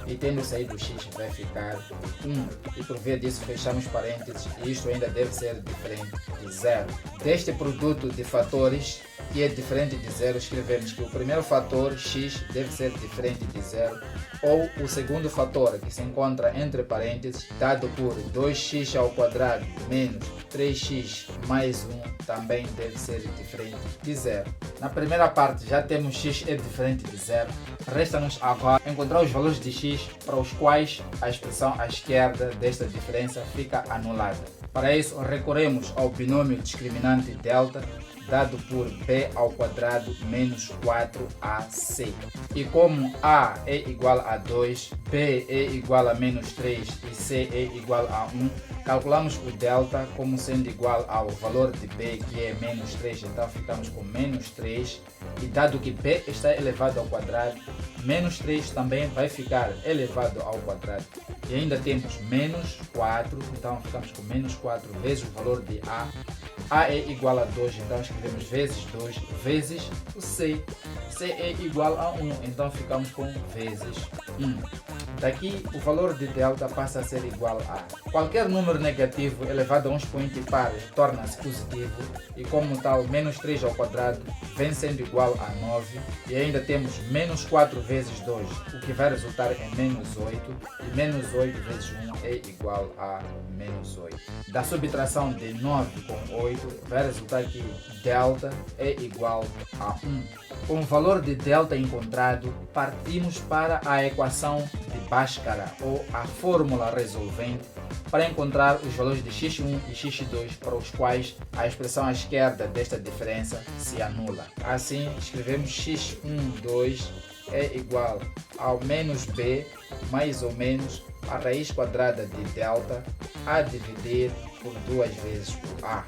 e tendo saído x vai ficar 1. E por via disso fechamos parênteses, e isto ainda deve ser diferente de zero. Deste produto de fatores, que é diferente de zero, escrevemos que o primeiro fator, x, deve ser diferente de zero, ou o segundo fator, que se encontra entre parênteses, dado por 2x ao quadrado menos 3x mais 1, também deve ser diferente de zero. Na primeira parte já temos x é diferente de zero, resta-nos agora encontrar os valores de x para os quais a expressão à esquerda desta diferença fica anulada. Para isso, recorremos ao binômio discriminante delta, dado por b ao quadrado menos 4ac. E como a é igual a 2, b é igual a menos 3 e c é igual a 1, calculamos o delta como sendo igual ao valor de b, que é menos 3, então ficamos com menos 3, e dado que b está elevado ao quadrado, menos 3 também vai ficar elevado ao quadrado. E ainda temos menos 4, então ficamos com menos 4 vezes o valor de a. A é igual a 2, então escrevemos vezes 2, vezes o c. C é igual a 1, então ficamos com vezes 1. Daqui o valor de delta passa a ser igual a qualquer número negativo elevado a um expoente par torna-se positivo, e como tal, menos 3 ao quadrado vem sendo igual a 9, e ainda temos menos 4 vezes 2, o que vai resultar em menos 8, e menos 8 vezes 1 é igual a menos 8. Da subtração de 9 com 8 vai resultar que delta é igual a 1. Com o valor de delta encontrado, partimos para a equação de Bhaskara, ou a fórmula resolvente, para encontrar os valores de x1 e x2 para os quais a expressão à esquerda desta diferença se anula. Assim, escrevemos x12 é igual ao menos b mais ou menos a raiz quadrada de delta a dividir por 2 vezes o a.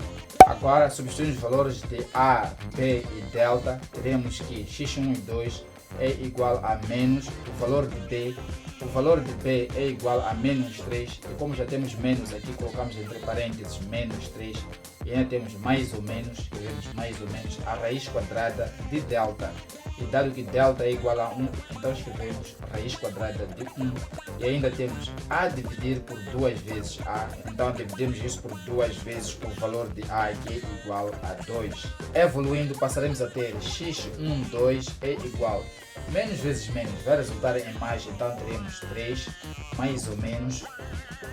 Agora, substituindo os valores de a, b e delta, teremos que x1 e 2 é igual a menos o valor de b. O valor de b é igual a menos 3, e como já temos menos aqui, colocamos entre parênteses menos 3, e ainda temos mais ou menos, escrevemos mais ou menos a raiz quadrada de delta. E dado que delta é igual a 1, então escrevemos raiz quadrada de 1, e ainda temos a dividir por 2 vezes a, então dividimos isso por 2 vezes o valor de a, que é igual a 2. Evoluindo, passaremos a ter x12 é igual menos vezes menos vai resultar em mais, então teremos 3 mais ou menos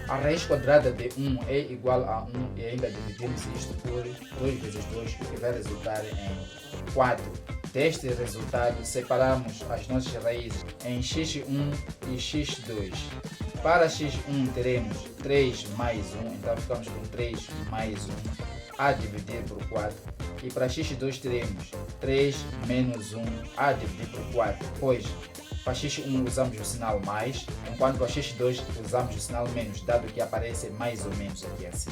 a raiz quadrada de 1 é igual a 1, e ainda dividimos isto por 2 vezes 2, o que vai resultar em 4. Deste resultado, separamos as nossas raízes em x1 e x2. Para x1 teremos 3 mais 1, então ficamos com 3 mais 1 a dividir por 4. E para x2 teremos 3 menos 1 a dividir por 4, pois para x1 usamos o sinal mais, enquanto para x2 usamos o sinal menos, dado que aparece mais ou menos aqui assim.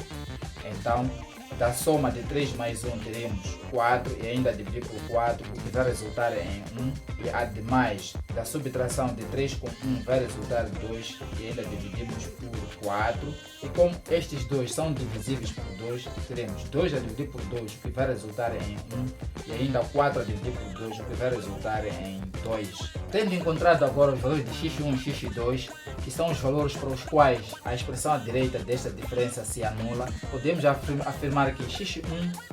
Então, da soma de 3 mais 1 teremos 4, e ainda dividir por 4, o que vai resultar em 1. E ademais, da subtração de 3 com 1 vai resultar 2, e ainda dividimos por 4. E como estes dois são divisíveis por 2, teremos 2 a dividir por 2, o que vai resultar em 1. E ainda 4 a dividir por 2, o que vai resultar em 2. Tendo encontrado agora os valores de x1 e x2, que são os valores para os quais a expressão à direita desta diferença se anula, podemos afirmar que x1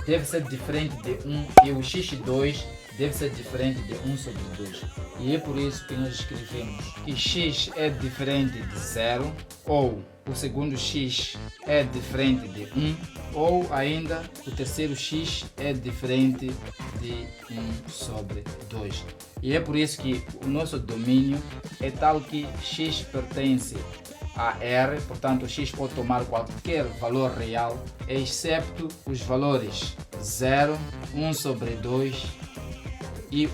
deve ser diferente de 1 e o x2 deve ser diferente de 1 sobre 2. E é por isso que nós escrevemos que x é diferente de 0, ou o segundo x é diferente de 1, ou ainda o terceiro x é diferente de 1 sobre 2. E é por isso que o nosso domínio é tal que x pertence a R, portanto x pode tomar qualquer valor real, excepto os valores 0, 1 sobre 2 e 1.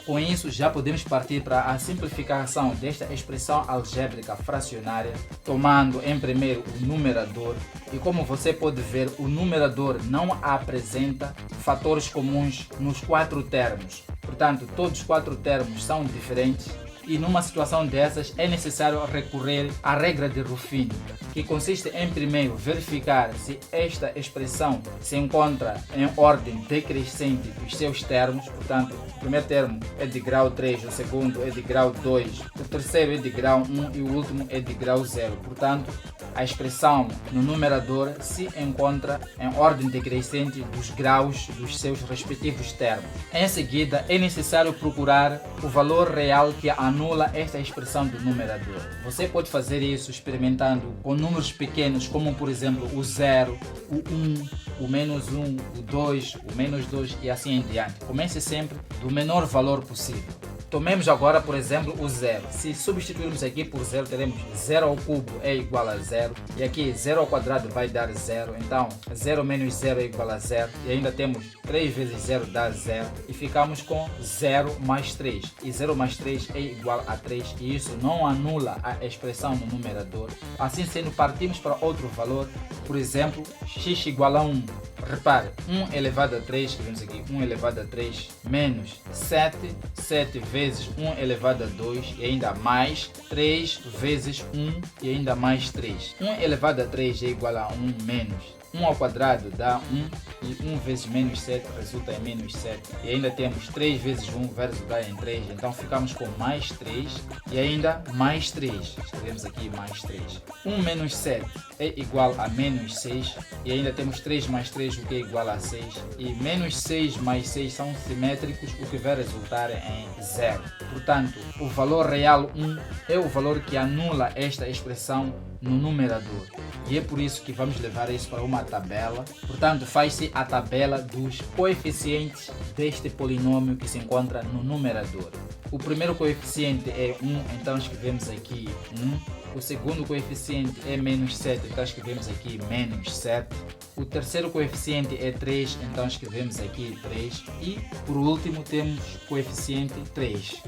Com isso, já podemos partir para a simplificação desta expressão algébrica fracionária, tomando em primeiro o numerador. E como você pode ver, o numerador não apresenta fatores comuns nos 4 termos. Portanto, todos os 4 termos são diferentes. E numa situação dessas é necessário recorrer à regra de Ruffini, que consiste em primeiro verificar se esta expressão se encontra em ordem decrescente dos seus termos. Portanto, o primeiro termo é de grau 3, o segundo é de grau 2, o terceiro é de grau 1 e o último é de grau 0. Portanto, a expressão no numerador se encontra em ordem decrescente dos graus dos seus respectivos termos. Em seguida, é necessário procurar o valor real que anula esta expressão do numerador. Você pode fazer isso experimentando com números pequenos, como por exemplo o 0, o 1, o menos 1, o 2, o menos 2 e assim em diante. Comece sempre do menor valor possível. Tomemos agora, por exemplo, o 0. Se substituirmos aqui por 0, teremos 0 ao cubo é igual a 0. E aqui 0 ao quadrado vai dar 0. Então, 0 menos 0 é igual a 0. E ainda temos 3 vezes 0 dá 0. E ficamos com 0 mais 3. E 0 mais 3 é igual a 3. E isso não anula a expressão no numerador. Assim sendo, partimos para outro valor. Por exemplo, x igual a 1. Repare, 1 elevado a 3, escrevemos aqui 1 elevado a 3 menos 7, 7 vezes 1 elevado a 2 e ainda mais 3 vezes 1 e ainda mais 3. 1 elevado a 3 é igual a 1 menos 1 ao quadrado dá 1 e 1 vezes menos 7 resulta em menos 7. E ainda temos 3 vezes 1 vai resultar em 3, então ficamos com mais 3 e ainda mais 3. Escrevemos aqui mais 3. 1 menos 7 é igual a menos 6 e ainda temos 3 mais 3, o que é igual a 6. E menos 6 mais 6 são simétricos, o que vai resultar em 0. Portanto, o valor real 1 é o valor que anula esta expressão no numerador. E é por isso que vamos levar isso para uma tabela. Portanto, faz-se a tabela dos coeficientes deste polinômio que se encontra no numerador. O primeiro coeficiente é 1, então escrevemos aqui 1. O segundo coeficiente é menos 7, então escrevemos aqui menos 7. O terceiro coeficiente é 3, então escrevemos aqui 3. E por último temos o coeficiente 3.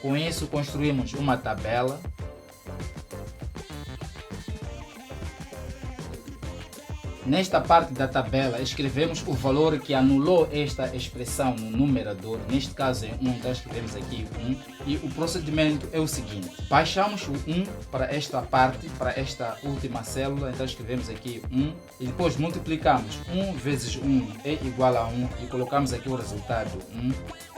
Com isso construímos uma tabela. Nesta parte da tabela escrevemos o valor que anulou esta expressão no numerador, neste caso é 1, então escrevemos aqui 1. E o procedimento é o seguinte: baixamos o 1 para esta parte, para esta última célula, então escrevemos aqui 1 e depois multiplicamos 1 vezes 1 é igual a 1 e colocamos aqui o resultado 1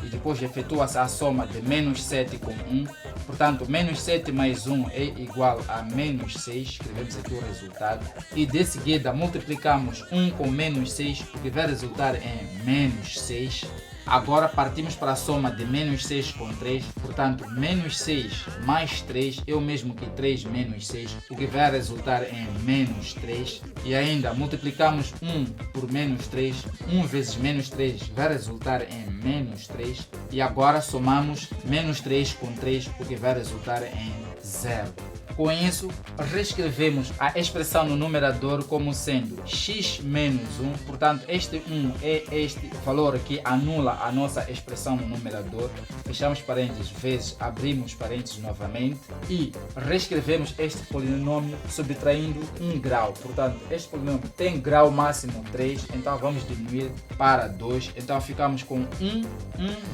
e depois efetua-se a soma de menos 7 com 1, portanto menos 7 mais 1 é igual a menos 6, escrevemos aqui o resultado e de seguida multiplicamos 1 com menos 6, o que vai resultar em menos 6. Agora partimos para a soma de menos 6 com 3, portanto menos 6 mais 3 é o mesmo que 3 menos 6, o que vai resultar em menos 3. E ainda multiplicamos 1 por menos 3, 1 vezes menos 3 vai resultar em menos 3. E agora somamos menos 3 com 3, o que vai resultar em 0. Com isso, reescrevemos a expressão no numerador como sendo x menos 1. Portanto, este 1 é este valor que anula a nossa expressão no numerador. Fechamos parênteses, vezes, abrimos parênteses novamente. E reescrevemos este polinômio subtraindo 1 grau. Portanto, este polinômio tem grau máximo 3. Então, vamos diminuir para 2. Então, ficamos com 1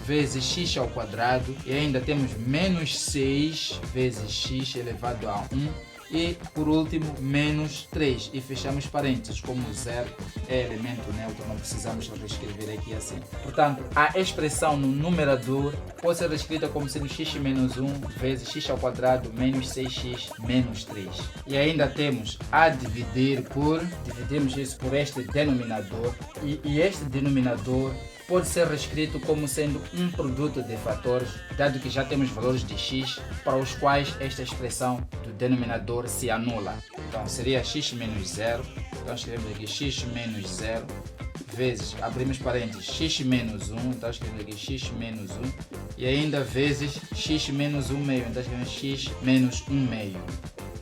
vezes x ao quadrado. E ainda temos menos 6 vezes x elevado a 1 e por último menos 3 e fechamos parênteses, como 0 é elemento neutro, não precisamos reescrever aqui assim. Portanto, a expressão no numerador pode ser escrita como sendo x menos 1 vezes x ao quadrado menos 6x menos 3. E ainda temos a dividir por, dividimos isso por este denominador e este denominador pode ser reescrito como sendo um produto de fatores, dado que já temos valores de x para os quais esta expressão do denominador se anula. Então seria x menos 0, então escrevemos aqui x menos 0, vezes, abrimos parênteses, x menos 1, então escrevemos aqui x menos 1, e ainda vezes x menos 1 meio, então escrevemos x menos 1 meio.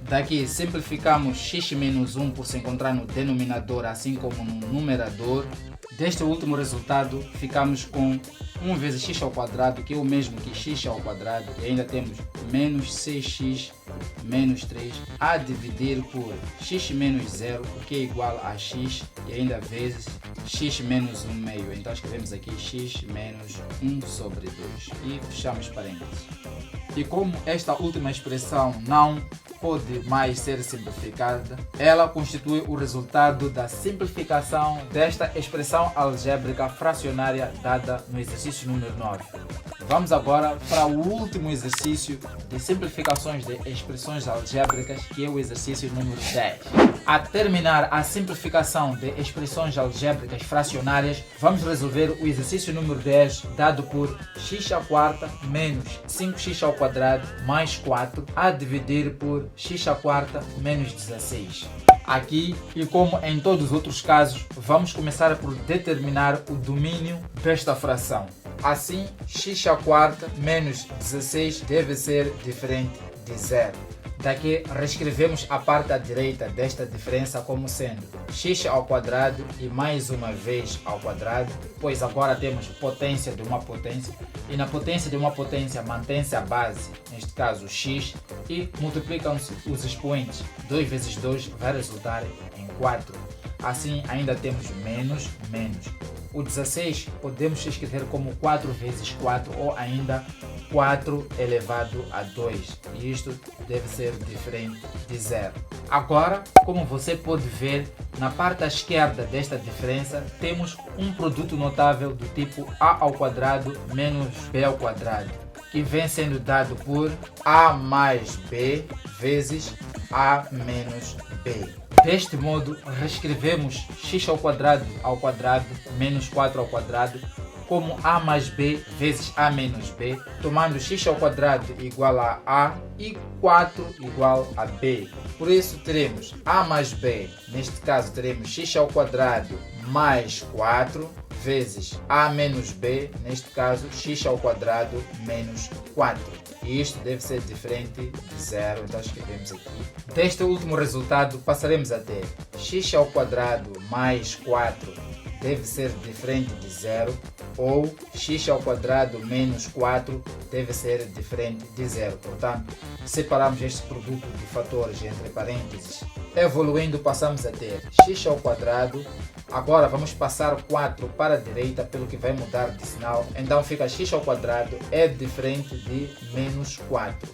Daqui simplificamos x menos 1 por se encontrar no denominador, assim como no numerador. Deste último resultado, ficamos com 1 vezes x ao quadrado, que é o mesmo que x ao quadrado, e ainda temos menos 6x menos 3 a dividir por x menos 0, o que é igual a x, e ainda vezes x menos 1 meio. Então escrevemos aqui x menos 1 sobre 2 e fechamos parênteses. E como esta última expressão não pode mais ser simplificada, ela constitui o resultado da simplificação desta expressão algébrica fracionária dada no exercício número 9. Vamos agora para o último exercício de simplificações de expressões algébricas, que é o exercício número 10. A terminar a simplificação de expressões algébricas fracionárias, vamos resolver o exercício número 10, dado por x² menos 5x ao quadrado mais 4 a dividir por x² menos 16. Aqui, e como em todos os outros casos, vamos começar por determinar o domínio desta fração. Assim, x² menos 16 deve ser diferente de 0. Daqui reescrevemos a parte à direita desta diferença como sendo x ao quadrado e mais uma vez ao quadrado, pois agora temos potência de uma potência, e na potência de uma potência mantém-se a base, neste caso x, e multiplicam-se os expoentes. 2 vezes 2 vai resultar em 4. Assim ainda temos menos. O 16 podemos escrever como 4 vezes 4 ou ainda 4 elevado a 2. E isto deve ser diferente de 0. Agora, como você pode ver, na parte à esquerda desta diferença temos um produto notável do tipo a ao quadrado menos b ao quadrado, que vem sendo dado por a mais b vezes a menos b. Deste modo, reescrevemos x ao quadrado menos 4 ao quadrado como a mais b vezes a menos b, tomando x ao quadrado igual a e 4 igual a b. Por isso teremos a mais b, neste caso teremos x ao quadrado mais 4 vezes a menos b, neste caso x ao quadrado menos 4. E isto deve ser diferente de 0, então escrevemos aqui. Deste último resultado passaremos a ter x ao quadrado mais 4 deve ser diferente de 0, ou x ao quadrado menos 4 deve ser diferente de 0. Portanto, separamos este produto de fatores entre parênteses. Evoluindo, passamos a ter x ao quadrado. Agora vamos passar 4 para a direita, pelo que vai mudar de sinal. Então fica x ao quadrado é diferente de menos 4.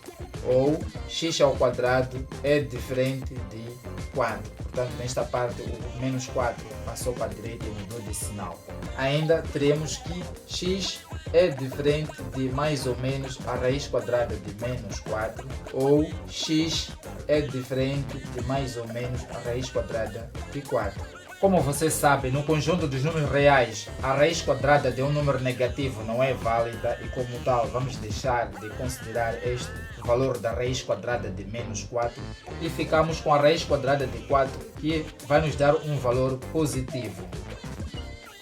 Ou x ao quadrado é diferente de 4. Portanto, nesta parte o menos 4 passou para a direita e mudou de sinal. Ainda teremos que x é diferente de mais ou menos a raiz quadrada de menos 4. Ou x é diferente de mais ou menos a raiz quadrada de 4. Como você sabe, no conjunto dos números reais, a raiz quadrada de um número negativo não é válida e, como tal, vamos deixar de considerar este valor da raiz quadrada de menos 4 e ficamos com a raiz quadrada de 4, que vai nos dar um valor positivo.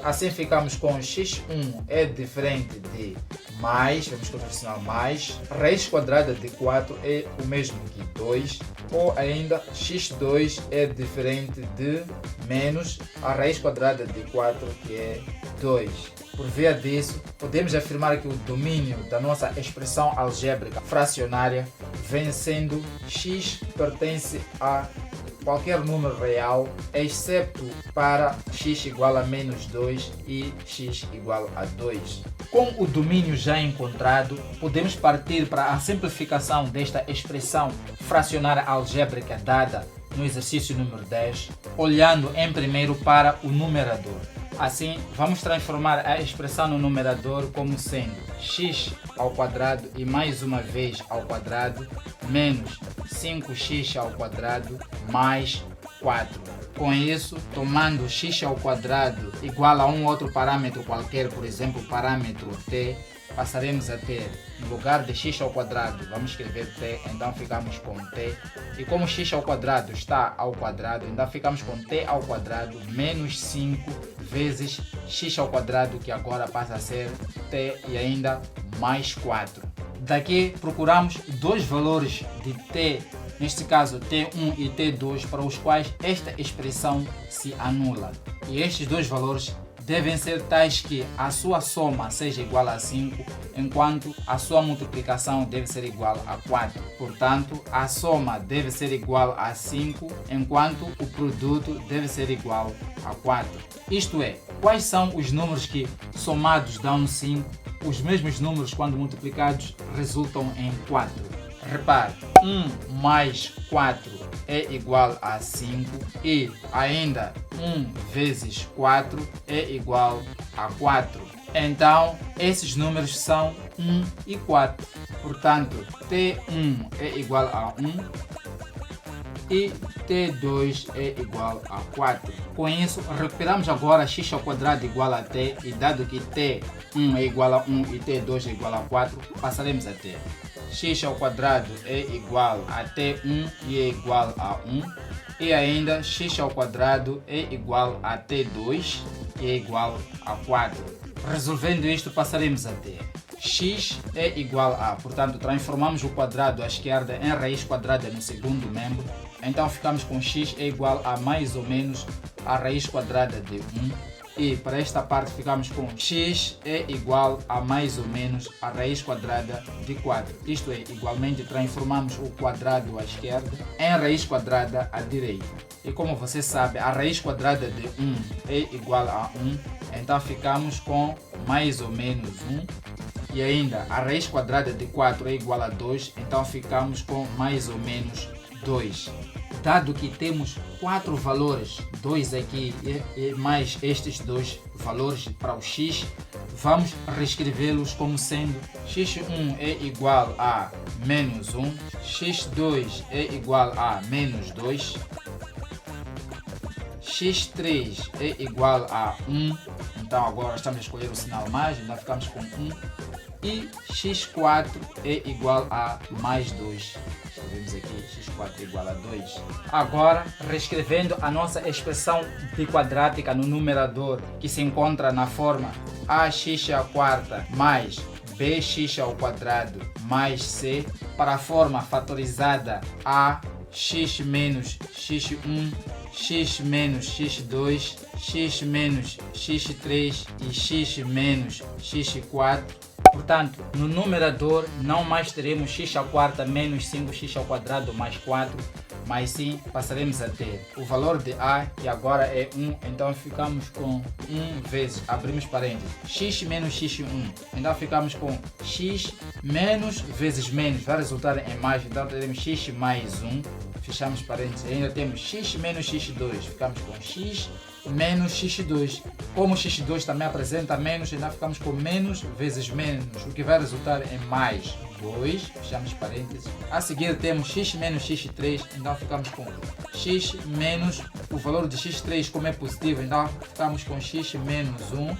Assim ficamos com x1 é diferente de mais, vamos colocar o sinal mais, raiz quadrada de 4 é o mesmo que 2, ou ainda x2 é diferente de menos a raiz quadrada de 4, que é 2. Por via disso, podemos afirmar que o domínio da nossa expressão algébrica fracionária vem sendo x pertence a qualquer número real, exceto para x igual a menos 2 e x igual a 2. Com o domínio já encontrado, podemos partir para a simplificação desta expressão fracionária algébrica dada no exercício número 10, olhando em primeiro para o numerador. Assim, vamos transformar a expressão no numerador como sendo x ao quadrado e mais uma vez ao quadrado menos 5x ao quadrado mais 4. Com isso, tomando x ao quadrado igual a um outro parâmetro qualquer, por exemplo, o parâmetro t, passaremos a ter, no lugar de x ao quadrado, vamos escrever t, então ficamos com t. E como x ao quadrado está ao quadrado, então ficamos com t ao quadrado menos 5 vezes x ao quadrado, que agora passa a ser t e ainda mais 4. Daqui procuramos dois valores de t, neste caso t1 e t2, para os quais esta expressão se anula. E estes dois valores devem ser tais que a sua soma seja igual a 5, enquanto a sua multiplicação deve ser igual a 4. Portanto, a soma deve ser igual a 5, enquanto o produto deve ser igual a 4. Isto é, quais são os números que somados dão 5, os mesmos números quando multiplicados resultam em 4? Repare, 1 mais 4 é igual a 5 e ainda 1 vezes 4 é igual a 4. Então, esses números são 1 e 4. Portanto, T1 é igual a 1 e T2 é igual a 4. Com isso, recuperamos agora x ao quadrado igual a t, e dado que T1 é igual a 1 e T2 é igual a 4, passaremos a ter x ao quadrado é igual a T1 e é igual a 1, e ainda x ao quadrado é igual a T2 e é igual a 4. Resolvendo isto, passaremos a ter x é igual a, portanto, transformamos o quadrado à esquerda em raiz quadrada no segundo membro, então ficamos com x é igual a mais ou menos a raiz quadrada de 1, e para esta parte ficamos com x é igual a mais ou menos a raiz quadrada de 4. Isto é, igualmente transformamos o quadrado à esquerda em raiz quadrada à direita. E como você sabe, a raiz quadrada de 1 é igual a 1, então ficamos com mais ou menos 1. E ainda a raiz quadrada de 4 é igual a 2, então ficamos com mais ou menos 2. Dado que temos 4 valores, 2 aqui e mais estes 2 valores para o x, vamos reescrevê-los como sendo x1 é igual a menos 1, x2 é igual a menos 2, x3 é igual a 1, então agora estamos a escolher o sinal mais, então ficamos com 1, e x4 é igual a mais 2. Escrevemos aqui x4 é igual a 2. Agora, reescrevendo a nossa expressão biquadrática no numerador, que se encontra na forma ax² mais bx ao quadrado mais c, para a forma fatorizada ax menos x1, x menos x2, x menos x3 e x menos x4. Portanto, no numerador não mais teremos x² menos 5x² mais 4, mas sim passaremos a ter o valor de a, que agora é 1, então ficamos com 1 vezes, abrimos parênteses, x menos x1, então ficamos com x menos vezes menos, vai resultar em mais, então teremos x mais 1, fechamos parênteses, e ainda temos x menos x2, ficamos com x menos x2. Como x2 também apresenta menos, então ficamos com menos vezes menos, o que vai resultar em mais 2, fechamos parênteses. A seguir temos x menos x3, então ficamos com x menos, o valor de x3 como é positivo, então ficamos com x menos 1.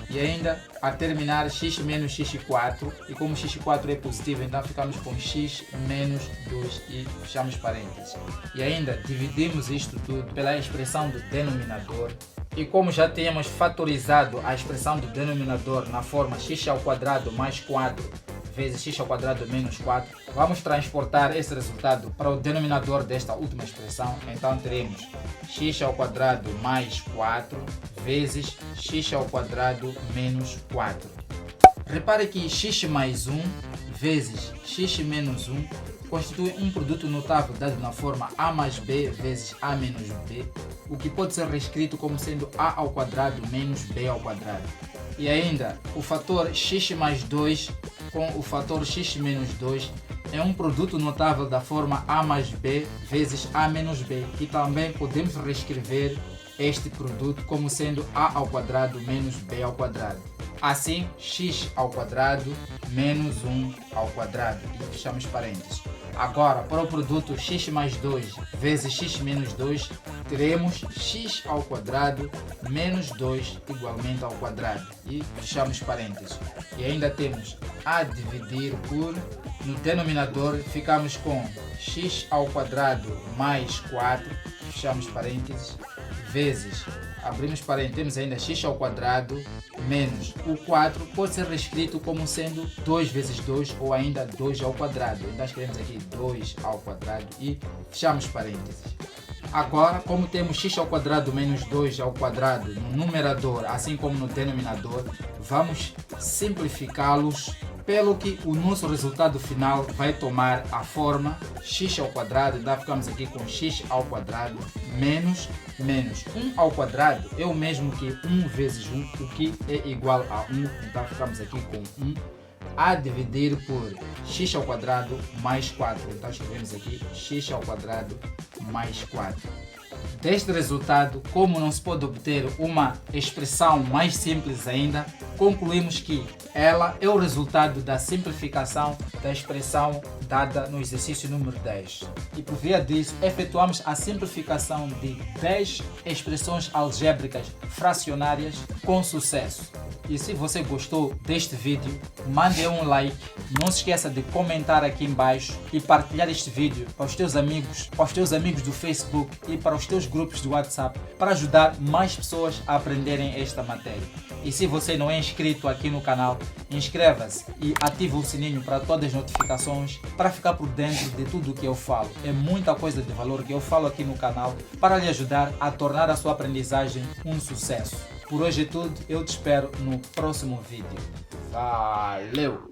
E ainda a terminar x menos x4, e como x4 é positivo, então ficamos com x menos 2 e fechamos parênteses. E ainda dividimos isto tudo pela expressão do denominador. E como já tínhamos fatorizado a expressão do denominador na forma x² mais 4 vezes x² menos 4, vamos transportar esse resultado para o denominador desta última expressão. Então teremos x² mais 4 vezes x² menos 4. Repare que x mais 1 vezes x menos 1 constitui um produto notável dado na forma a mais b vezes a menos b, o que pode ser reescrito como sendo a ao quadrado menos b ao quadrado. E ainda, o fator x mais 2 com o fator x menos 2 é um produto notável da forma a mais b vezes a menos b, que também podemos reescrever este produto como sendo a ao quadrado menos b ao quadrado. Assim, x ao quadrado menos 1 ao quadrado, e fechamos parênteses. Agora, para o produto x mais 2 vezes x menos 2, teremos x ao quadrado menos 2 igualmente ao quadrado, e fechamos parênteses. E ainda temos a dividir por, no denominador ficamos com x ao quadrado mais 4, fechamos parênteses, vezes, abrimos parênteses, temos ainda x ao quadrado menos o 4, pode ser reescrito como sendo 2 vezes 2 ou ainda 2 ao quadrado. Então escrevemos aqui 2 ao quadrado e fechamos parênteses. Agora, como temos x ao quadrado menos 2 ao quadrado no numerador, assim como no denominador, vamos simplificá-los, pelo que o nosso resultado final vai tomar a forma x ao quadrado, então ficamos aqui com x ao quadrado menos 1 ao quadrado é o mesmo que 1 vezes 1, o que é igual a 1, então ficamos aqui com 1, a dividir por x ao quadrado mais 4, então escrevemos aqui x ao quadrado mais 4. Deste resultado, como não se pode obter uma expressão mais simples ainda, concluímos que ela é o resultado da simplificação da expressão dada no exercício número 10. E por via disso, efetuamos a simplificação de 10 expressões algébricas fracionárias com sucesso. E se você gostou deste vídeo, mande um like, não se esqueça de comentar aqui embaixo e partilhar este vídeo para os teus amigos do Facebook e para os teus grupos de WhatsApp para ajudar mais pessoas a aprenderem esta matéria. E se você não é inscrito aqui no canal, inscreva-se e ative o sininho para todas as notificações para ficar por dentro de tudo o que eu falo. É muita coisa de valor que eu falo aqui no canal para lhe ajudar a tornar a sua aprendizagem um sucesso. Por hoje é tudo, eu te espero no próximo vídeo. Valeu!